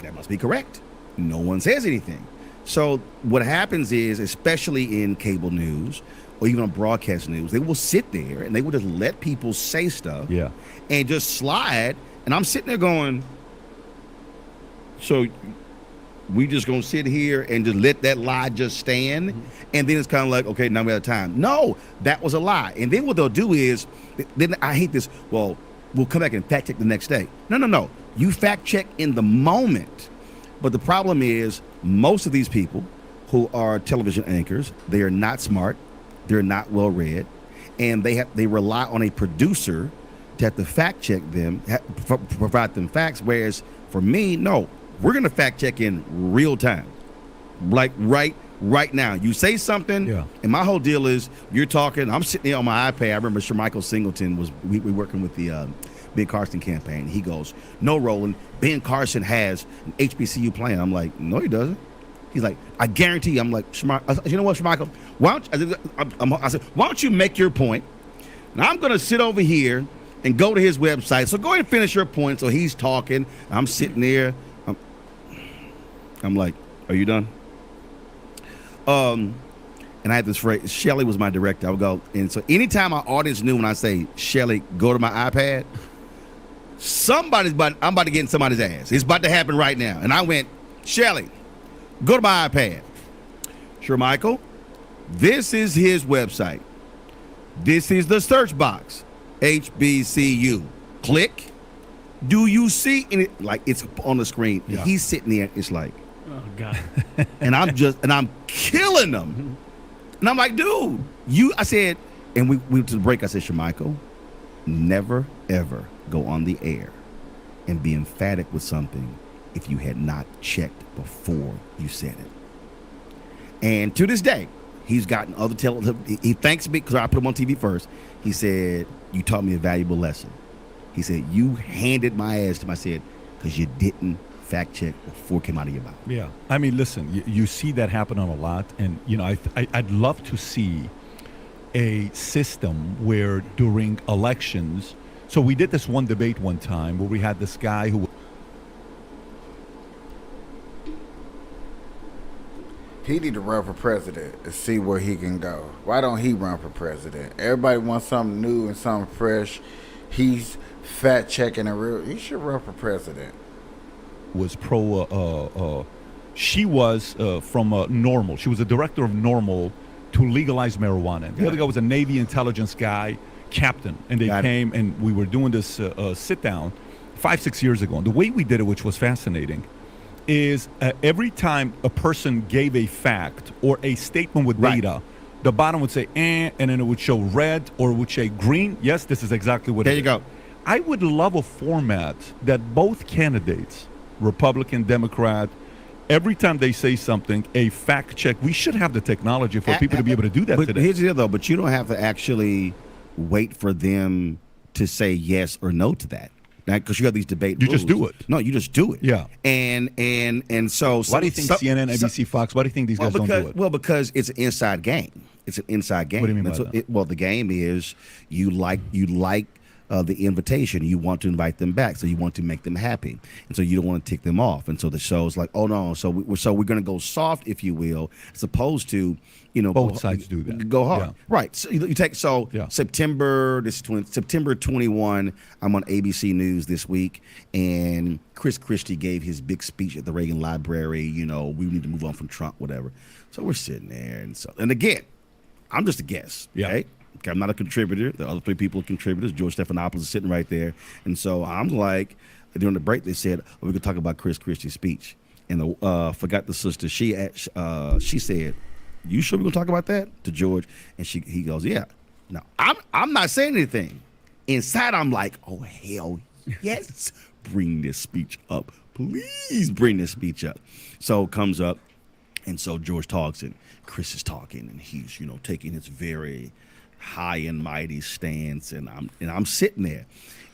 that must be correct. No one says anything. So what happens is, especially in cable news or even on broadcast news, they will sit there and they will just let people say stuff Yeah. and just slide. And I'm sitting there going, so we just gonna sit here and just let that lie just stand? And then it's kind of like, okay, now we have time. No, that was a lie. And then what they'll do is, then I hate this, well, we'll come back and fact check the next day. No. You fact check in the moment. But the problem is, most of these people who are television anchors, they are not smart, they're not well read, and they rely on a producer to have to fact check them, provide them facts. Whereas for me, no, we're gonna fact check in real time, like right now. You say something, and my whole deal is you're talking. I'm sitting there on my iPad. I remember Shermichael Singleton was we working with the Ben Carson campaign. He goes, "No, Roland, Ben Carson has an HBCU plan." I'm like, "No, he doesn't." He's like, "I guarantee." I'm like, "You know what, Shermichael? Why don't you make your point? Now I'm gonna sit over here and go to his website. So go ahead and finish your point." So he's talking. I'm sitting there. I'm like, "Are you done?" And I had this phrase. Shelly was my director. I would go, and so anytime my audience knew when I say, "Shelly, go to my iPad," I'm about to get in somebody's ass. It's about to happen right now. And I went, "Shelly, go to my iPad." Sure, Michael. This is his website. This is the search box. HBCU. Click. Do you see any? Like, it's on the screen. Yeah. He's sitting there. It's like, Oh God. and I'm killing them. And I'm like, dude, I said, and we went to the break. I said, Shermichael, never ever go on the air and be emphatic with something if you had not checked before you said it. And to this day, he's gotten other he thanks me because I put him on TV first. He said, "You taught me a valuable lesson." He said, "You handed my ass to him." I said, "Because you didn't fact check before it came out of your mouth." Yeah, I mean, listen, you see that happen on a lot, and I'd love to see a system where during elections. So we did this one debate one time where we had this guy who. He need to run for president and see where he can go. Why don't he run for president? Everybody wants something new and something fresh. He's fact checking a real. He should run for president. Was she was from Normal. She was a director of Normal to legalize marijuana. And the other guy was a Navy intelligence guy, captain, and they came and we were doing this sit down 5-6 years ago. And the way we did it, which was fascinating, is every time a person gave a fact or a statement with data, the bottom would say and then it would show red or it would say green. Yes, this is exactly what it is. There you go. I would love a format that both candidates, Republican, Democrat, every time they say something, a fact check. We should have the technology for people to be able to do that but today. Here's the deal, though. But you don't have to actually wait for them to say yes or no to that. Because you have these debate You rules. just do it. No, you just do it. Yeah. And so Why do you think CNN, ABC, Fox, why do you think these guys don't do it? Well, because it's an inside game. It's an inside game. What do you mean That's by what that? Well, the game is you like the invitation. You want to invite them back, so you want to make them happy, and so you don't want to tick them off. And so the show's like, oh no, so we're going to go soft, if you will, as opposed to both sides do that. Go hard, Yeah. right? So you take September 21. I'm on ABC News this week, and Chris Christie gave his big speech at the Reagan Library. We need to move on from Trump, whatever. So we're sitting there, and again, I'm just a guest. Yeah. Okay? Okay, I'm not a contributor. The other three people are contributors. George Stephanopoulos is sitting right there. And so I'm like, during the break, they said, we could talk about Chris Christie's speech. And forgot the sister. She said, "You sure we're going to talk about that?" to George. And he goes, "Yeah." No, I'm not saying anything. inside I'm like, oh, hell yes, bring this speech up. Please bring this speech up. So it comes up, and so George talks, and Chris is talking, and he's, you know, taking his very high and mighty stance, and I'm sitting there.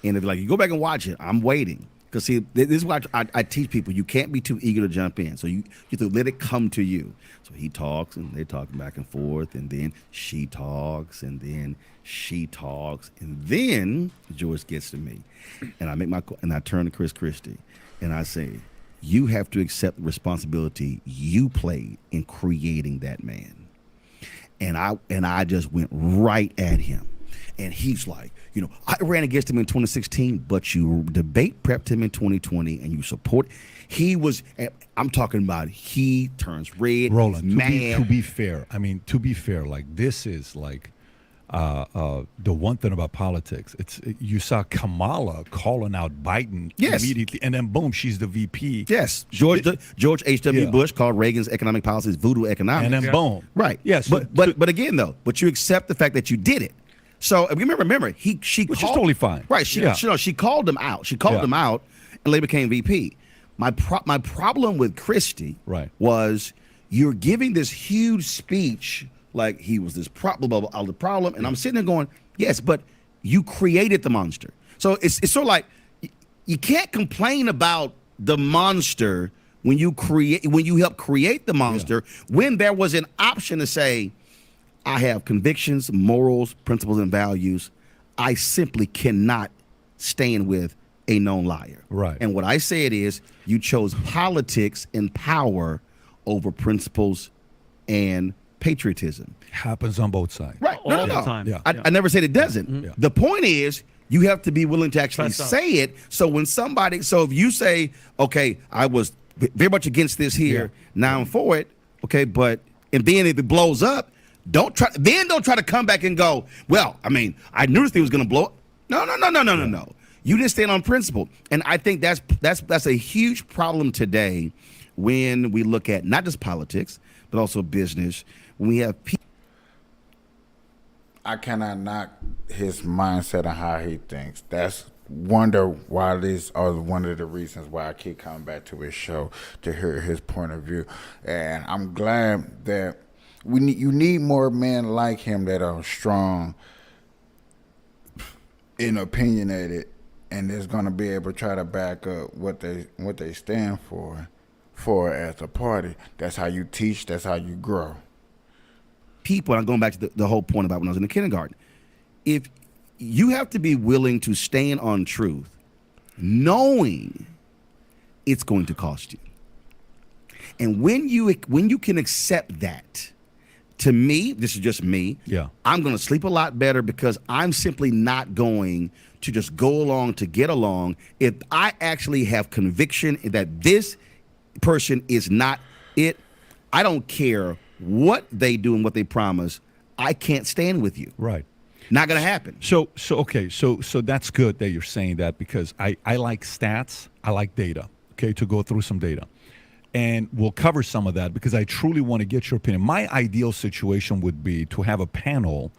And if like you go back and watch it, I'm waiting. Because see, this is why I teach people, you can't be too eager to jump in. So you have to let it come to you. So he talks, and they're talking back and forth, and then she talks, and then she talks, and then George gets to me. And I turn to Chris Christie, and I say, you have to accept the responsibility you played in creating that man. And I just went right at him. And he's like, you know, I ran against him in 2016, but you debate prepped him in 2020, and you support. I'm talking about he turns red. Roland, to be fair, like this is like the one thing about politics. You saw Kamala calling out Biden immediately, and then boom, she's the VP. Yes, George H.W. Bush called Reagan's economic policies voodoo economics. And then boom. Right. Yes. But again though, you accept the fact that you did it. So remember, she which is totally fine. Right. She called him out. She called him out, and later became VP. My problem with Christie was you're giving this huge speech like he was this problem, and I'm sitting there going, yes, but you created the monster. So it's sort of like you can't complain about the monster when you help create the monster when there was an option to say, I have convictions, morals, principles, and values. I simply cannot stand with a known liar. Right. And what I said is you chose politics and power over principles and patriotism. Happens on both sides. Right. All the time. Yeah. I never said it doesn't. Mm-hmm. The point is you have to be willing to actually say it. So if you say, okay, I was very much against this here, now I'm for it, okay, and then if it blows up, don't try to come back and go, well, I mean, I knew this thing was going to blow up. No. You didn't stand on principle. And I think that's a huge problem today when we look at not just politics, but also business. When we have people. I cannot knock his mindset and how he thinks. That's wonder why these are one of the reasons why I keep coming back to his show to hear his point of view. And I'm glad that you need more men like him that are strong and opinionated, and is going to be able to try to back up what they stand for as a party. That's how you teach. That's how you grow. People, and I'm going back to the whole point about when I was in the kindergarten. If you have to be willing to stand on truth, knowing it's going to cost you, and when you can accept that. To me, this is just me. Yeah. I'm going to sleep a lot better because I'm simply not going to just go along to get along. If I actually have conviction that this person is not it, I don't care what they do and what they promise. I can't stand with you. Right. Not going to happen. So that's good that you're saying that, because I like stats. I like data, okay, to go through some data. And we'll cover some of that because I truly want to get your opinion. My ideal situation would be to have a panel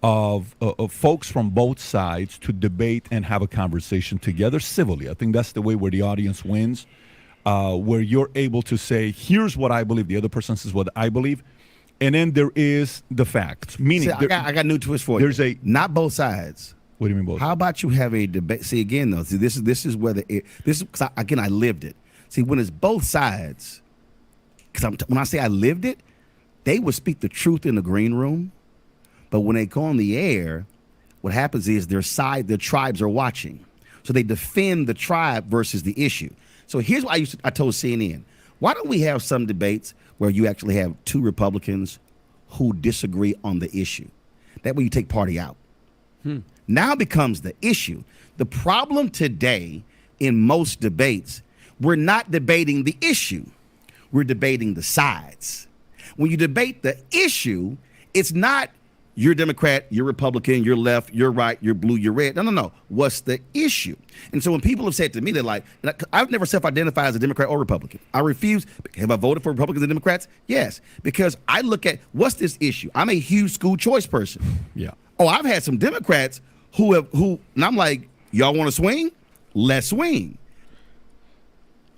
of folks from both sides to debate and have a conversation together civilly. I think that's the way where the audience wins, where you're able to say, here's what I believe, the other person says what I believe, and then there is the facts. Meaning, See, I got a new twist for you. Not both sides. What do you mean both? How about you have a debate? See, again, though, this is whether because I lived it. See, when it's both sides, because when I say I lived it, they would speak the truth in the green room, but when they go on the air, what happens is their tribes are watching, so they defend the tribe versus the issue. So here's what I told CNN: why don't we have some debates where you actually have two Republicans who disagree on the issue? That way you take party out. Now becomes the issue. The problem today in most debates, we're not debating the issue. We're debating the sides. When you debate the issue, it's not you're Democrat, you're Republican, you're left, you're right, you're blue, you're red. No. What's the issue? And so when people have said to me, they're like, I've never self-identified as a Democrat or Republican. I refuse. Have I voted for Republicans and Democrats? Yes, because I look at what's this issue. I'm a huge school choice person. Yeah. Oh, I've had some Democrats and I'm like, y'all want to swing? Let's swing.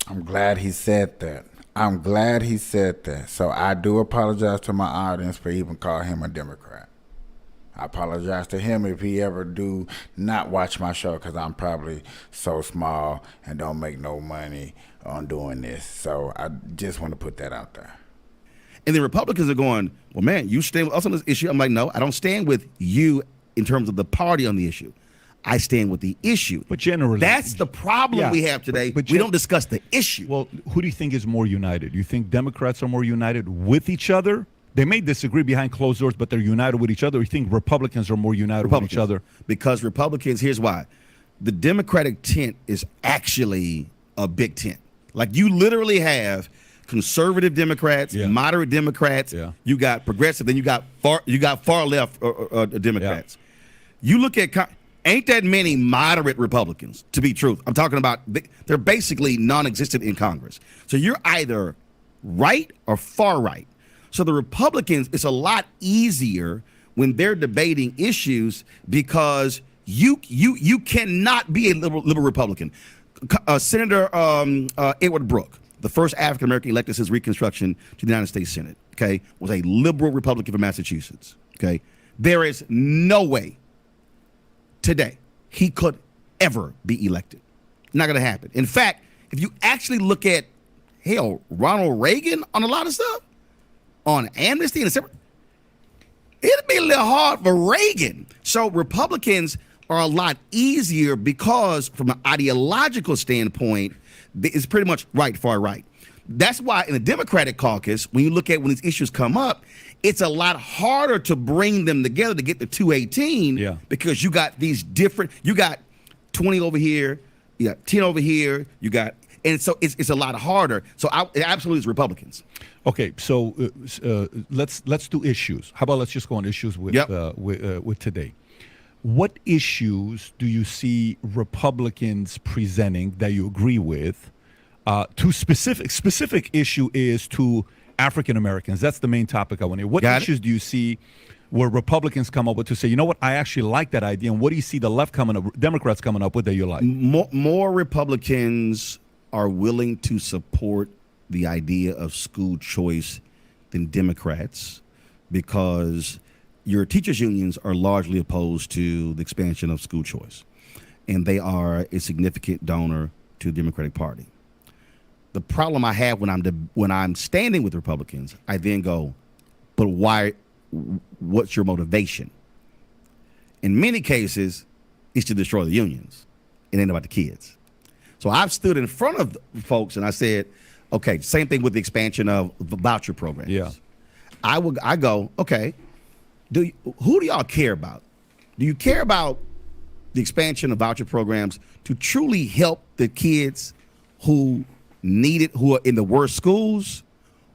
I'm glad he said that. I'm glad he said that. So I do apologize to my audience for even calling him a Democrat. I apologize to him if he ever do not watch my show, because I'm probably so small and don't make no money on doing this. So I just want to put that out there. And the Republicans are going, well, man, you stand with us on this issue. I'm like, no, I don't stand with you in terms of the party on the issue. I stand with the issue. But generally, that's the problem we have today. But we don't discuss the issue. Well, who do you think is more united? You think Democrats are more united with each other? They may disagree behind closed doors, but they're united with each other. Or you think Republicans are more united with each other? Because Republicans, here's why. The Democratic tent is actually a big tent. Like, you literally have conservative Democrats, moderate Democrats. You got progressive, then you got far left Democrats. You look at ain't that many moderate Republicans, to be truth. I'm talking about they're basically non-existent in Congress. So you're either right or far right. So the Republicans, it's a lot easier when they're debating issues because you cannot be a liberal Republican. Senator Edward Brooke, the first African American elected since Reconstruction to the United States Senate, okay, was a liberal Republican from Massachusetts. Okay, there is no way today he could ever be elected. Not going to happen. In fact, if you actually look at Ronald Reagan on a lot of stuff, on amnesty and separate, it'd be a little hard for Reagan. So Republicans are a lot easier because from an ideological standpoint, it's pretty much right, far right. That's why in the Democratic caucus, when you look at when these issues come up, it's a lot harder to bring them together to get the 218 because you got these different, you got 20 over here, you got 10 over here, and so it's a lot harder. So it absolutely is Republicans. Okay, so let's do issues. How about let's just go on issues with today. What issues do you see Republicans presenting that you agree with? To specific issue is to African Americans. That's the main topic I want to hear. What issues do you see where Republicans come up with to say, you know what, I actually like that idea, and what do you see the left Democrats coming up with that you like? More Republicans are willing to support the idea of school choice than Democrats because your teachers' unions are largely opposed to the expansion of school choice, and they are a significant donor to the Democratic Party. The problem I have when I'm standing with Republicans, I then go, but why? What's your motivation? In many cases, it's to destroy the unions. It ain't about the kids. So I've stood in front of folks and I said, okay, same thing with the expansion of the voucher programs. Yeah. I go, okay, who do y'all care about? Do you care about the expansion of voucher programs to truly help the kids who need it, who are in the worst schools,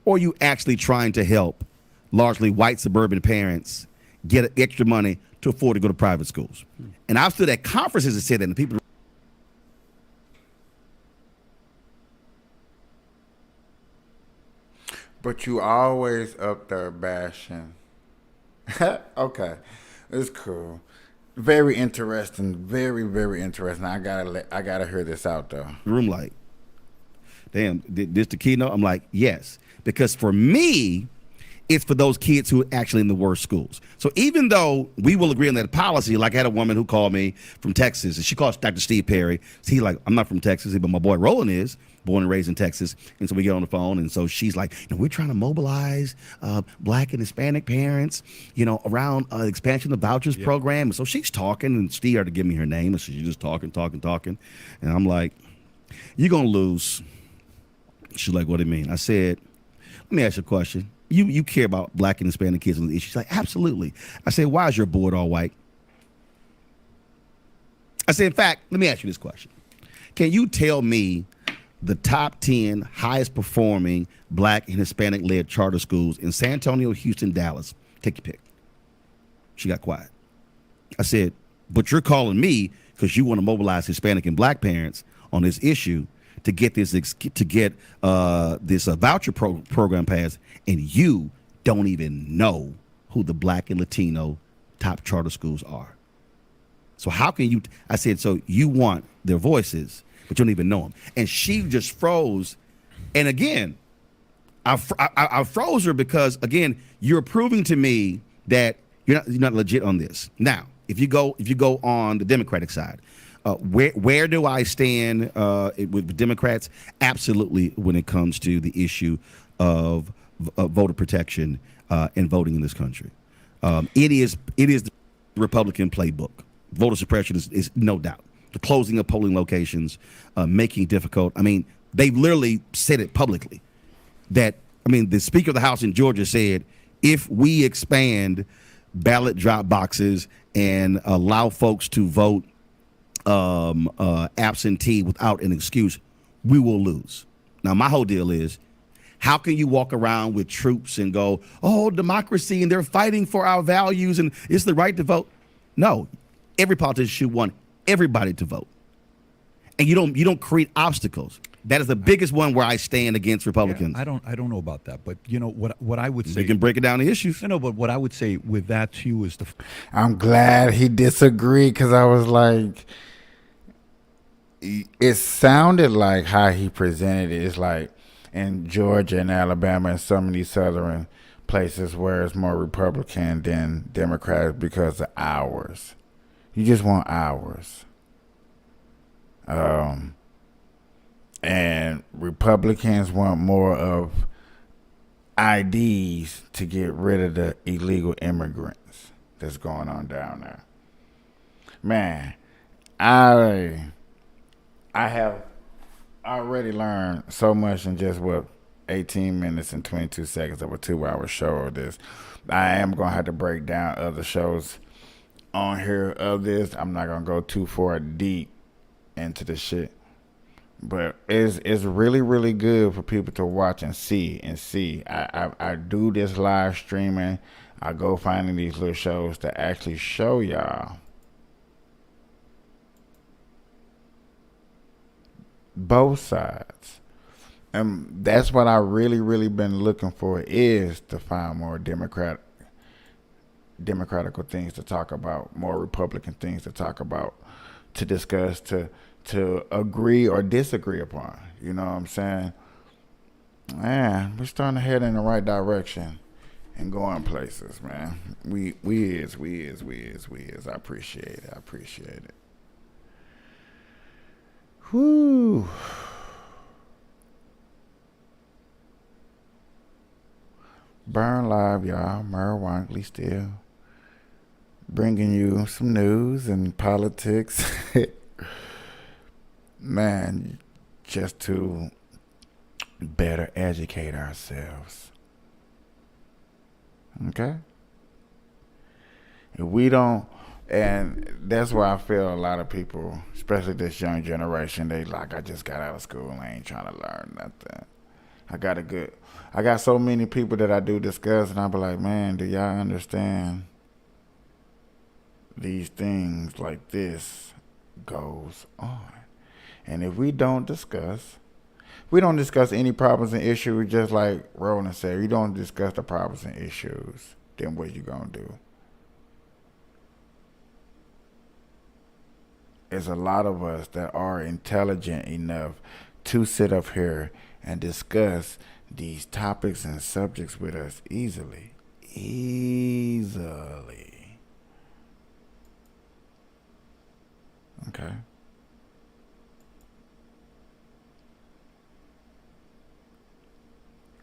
or are you actually trying to help largely white suburban parents get extra money to afford to go to private schools? And I've stood at conferences and said that, and the people. But you always up there bashing. Okay, it's cool. Very interesting. Very, very interesting. I gotta hear this out though. Room light. Damn, this the keynote? I'm like, yes. Because for me, it's for those kids who are actually in the worst schools. So even though we will agree on that policy, like I had a woman who called me from Texas, and she calls Dr. Steve Perry. So he's like, I'm not from Texas, but my boy Roland is, born and raised in Texas. And so we get on the phone, and so she's like, we're trying to mobilize Black and Hispanic parents, around expansion of the vouchers program. And so she's talking, and Steve had to give me her name, and so she's just talking. And I'm like, you're going to lose. She's like, what do you mean? I said, let me ask you a question. You care about Black and Hispanic kids on the issue? She's like, absolutely. I said, why is your board all white? I said, in fact, let me ask you this question. Can you tell me the top 10 highest performing Black and Hispanic led charter schools in San Antonio, Houston, Dallas? Take your pick. She got quiet. I said, but you're calling me because you want to mobilize Hispanic and Black parents on this issue to get this voucher program passed, and you don't even know who the Black and Latino top charter schools are. So how can you? I said, so you want their voices, but you don't even know them. And she just froze. And again, I froze her because, again, you're proving to me that you're not legit on this. Now, if you go on the Democratic side, where do I stand with Democrats? Absolutely, when it comes to the issue of voter protection and voting in this country, it is the Republican playbook. Voter suppression is no doubt. The closing of polling locations, making it difficult. I mean, they've literally said it publicly. That, I mean, the Speaker of the House in Georgia said, if we expand ballot drop boxes and allow folks to vote absentee without an excuse, we will lose. Now, my whole deal is, how can you walk around with troops and go, oh, democracy, and they're fighting for our values and it's the right to vote? No, every politician should want everybody to vote. And you don't create obstacles. That is the biggest one where I stand against Republicans. Yeah, I don't know about that, but you know what I would say. You can break it down the issues. No, but what I would say with that too is I'm glad he disagreed, because I was like, it sounded like how he presented it. It's like in Georgia and Alabama and some of these southern places where it's more Republican than Democrat because of hours. You just want hours. And Republicans want more of IDs to get rid of the illegal immigrants that's going on down there. Man, I have already learned so much in just 18 minutes and 22 seconds of a 2-hour show of this. I am going to have to break down other shows on here of this. I'm not going to go too far deep into the shit. But it's really, really good for people to watch and see. I do this live streaming. I go finding these little shows to actually show y'all both sides. And that's what I really, really been looking for, is to find more democratical things to talk about, more Republican things to talk about, to discuss, to agree or disagree upon. You know what I'm saying? Man, we're starting to head in the right direction and going places, man. We is. I appreciate it. Whoo. Burn Live, y'all. Merle Wankley still bringing you some news and politics. Man, just to better educate ourselves. Okay? If we don't, and that's why I feel a lot of people, especially this young generation, they like, I just got out of school and I ain't trying to learn nothing. I got so many people that I do discuss, and I be like, man, do y'all understand these things like this goes on? And if we don't discuss any problems and issues, just like Roland said, you don't discuss the problems and issues, then what you gonna do? There's a lot of us that are intelligent enough to sit up here and discuss these topics and subjects with us easily. Okay?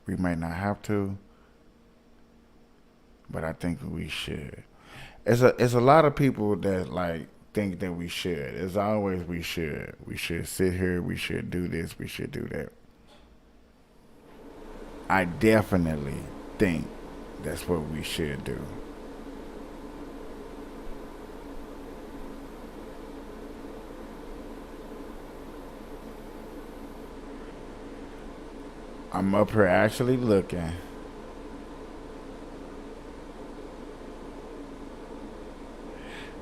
We might not have to, but I think we should. It's a lot of people that like think that we should. As always, we should. We should sit here. We should do this. We should do that. I definitely think that's what we should do. I'm up here actually looking.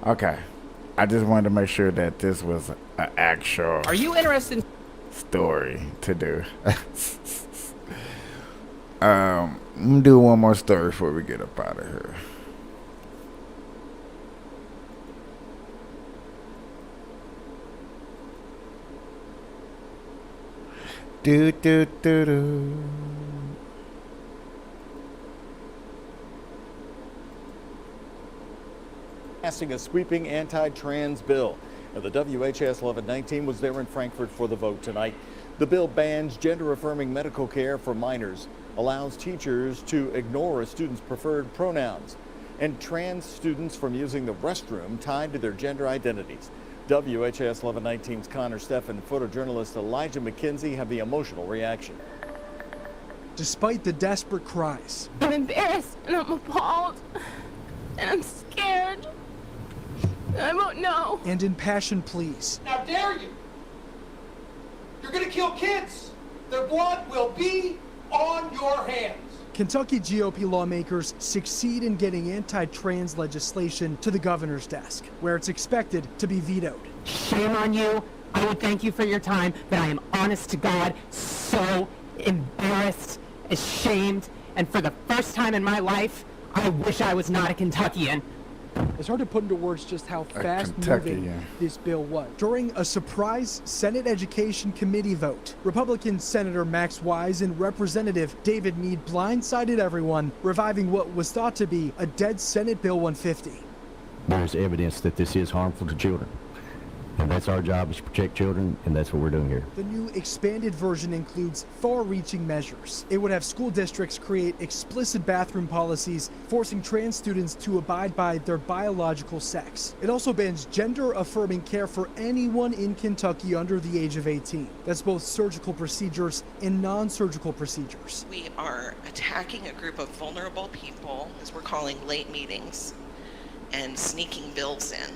Okay. I just wanted to make sure that this was an actual Are you interested? Story to do. I'm gonna do one more story before we get up out of here. Do do do do. Passing a sweeping anti-trans bill. Now, the WHS 1119 was there in Frankfurt for the vote tonight. The bill bans gender-affirming medical care for minors, allows teachers to ignore a student's preferred pronouns, and trans students from using the restroom tied to their gender identities. WHS 1119's Connor Steffen and photojournalist Elijah McKenzie have the emotional reaction. Despite the desperate cries, I'm embarrassed and I'm appalled and I'm scared. I won't know. and impassioned pleas, How dare you? You're gonna kill kids. Their blood will be on your hands. Kentucky GOP lawmakers succeed in getting anti-trans legislation to the governor's desk, where it's expected to be vetoed. Shame on you. I would thank you for your time, but I am honest to God so embarrassed, ashamed, and for the first time in my life, I wish I was not a Kentuckian. It's hard to put into words just how fast-moving Kentucky. this bill was. During a surprise Senate Education Committee vote, Republican Senator Max Wise and Representative David Meade blindsided everyone, reviving what was thought to be a dead Senate Bill 150. There's evidence that this is harmful to children. And that's our job, is to protect children, and that's what we're doing here. The new expanded version includes far-reaching measures. It would have school districts create explicit bathroom policies, forcing trans students to abide by their biological sex. It also bans gender-affirming care for anyone in Kentucky under the age of 18. That's both surgical procedures and non-surgical procedures. We are attacking a group of vulnerable people, as we're calling late meetings, and sneaking bills in.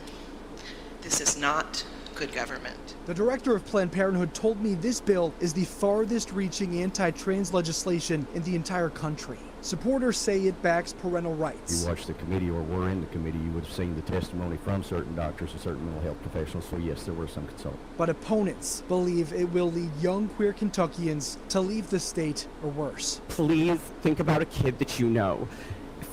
This is not good government. The director of Planned Parenthood told me this bill is the farthest-reaching anti-trans legislation in the entire country. Supporters say it backs parental rights. You watched the committee or were in the committee, you would have seen the testimony from certain doctors and certain mental health professionals. So yes, there were some consultants. But opponents believe it will lead young queer Kentuckians to leave the state or worse. Please think about a kid that you know.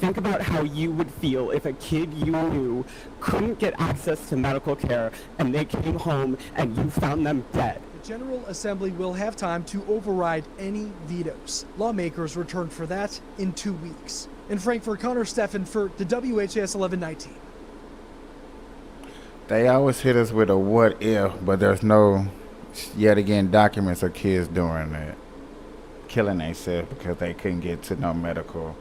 Think about how you would feel if a kid you knew couldn't get access to medical care and they came home and you found them dead. The General Assembly will have time to override any vetoes. Lawmakers return for that in 2 weeks. In Frankfurt, Connor Steffen for the WHS 1119. They always hit us with a what if, but there's no, yet again, documents of kids doing it, killing themselves because they couldn't get to no medical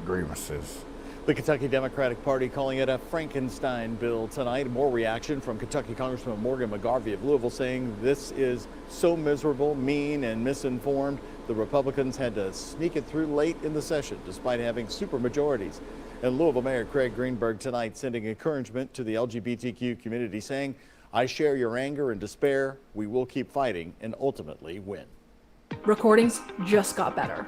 grievances. The Kentucky Democratic Party calling it a Frankenstein bill tonight. More reaction from Kentucky Congressman Morgan McGarvey of Louisville saying this is so miserable, mean, and misinformed. The Republicans had to sneak it through late in the session despite having supermajorities. And Louisville Mayor Craig Greenberg tonight sending encouragement to the LGBTQ community saying, I share your anger and despair. We will keep fighting and ultimately win. Recordings just got better.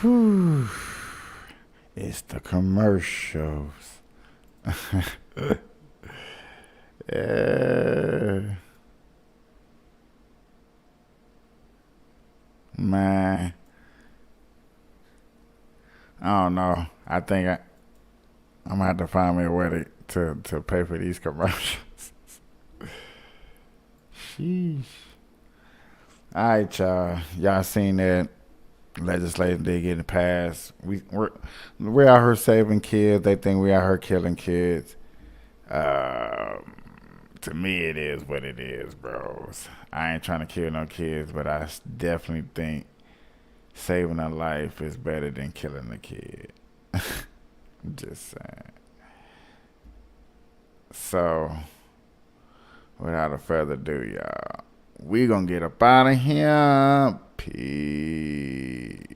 Whew. It's the commercials. Yeah. Man. I don't know. I think I'm gonna have to find me a way to pay for these commercials. Sheesh. All right, y'all. Y'all seen that legislation they getting passed? We're out here saving kids. They think we out here killing kids. To me, it is what it is, bros. I ain't trying to kill no kids, but I definitely think saving a life is better than killing a kid. I'm just saying. So, without further ado, y'all, we gonna get up out of here. Peace.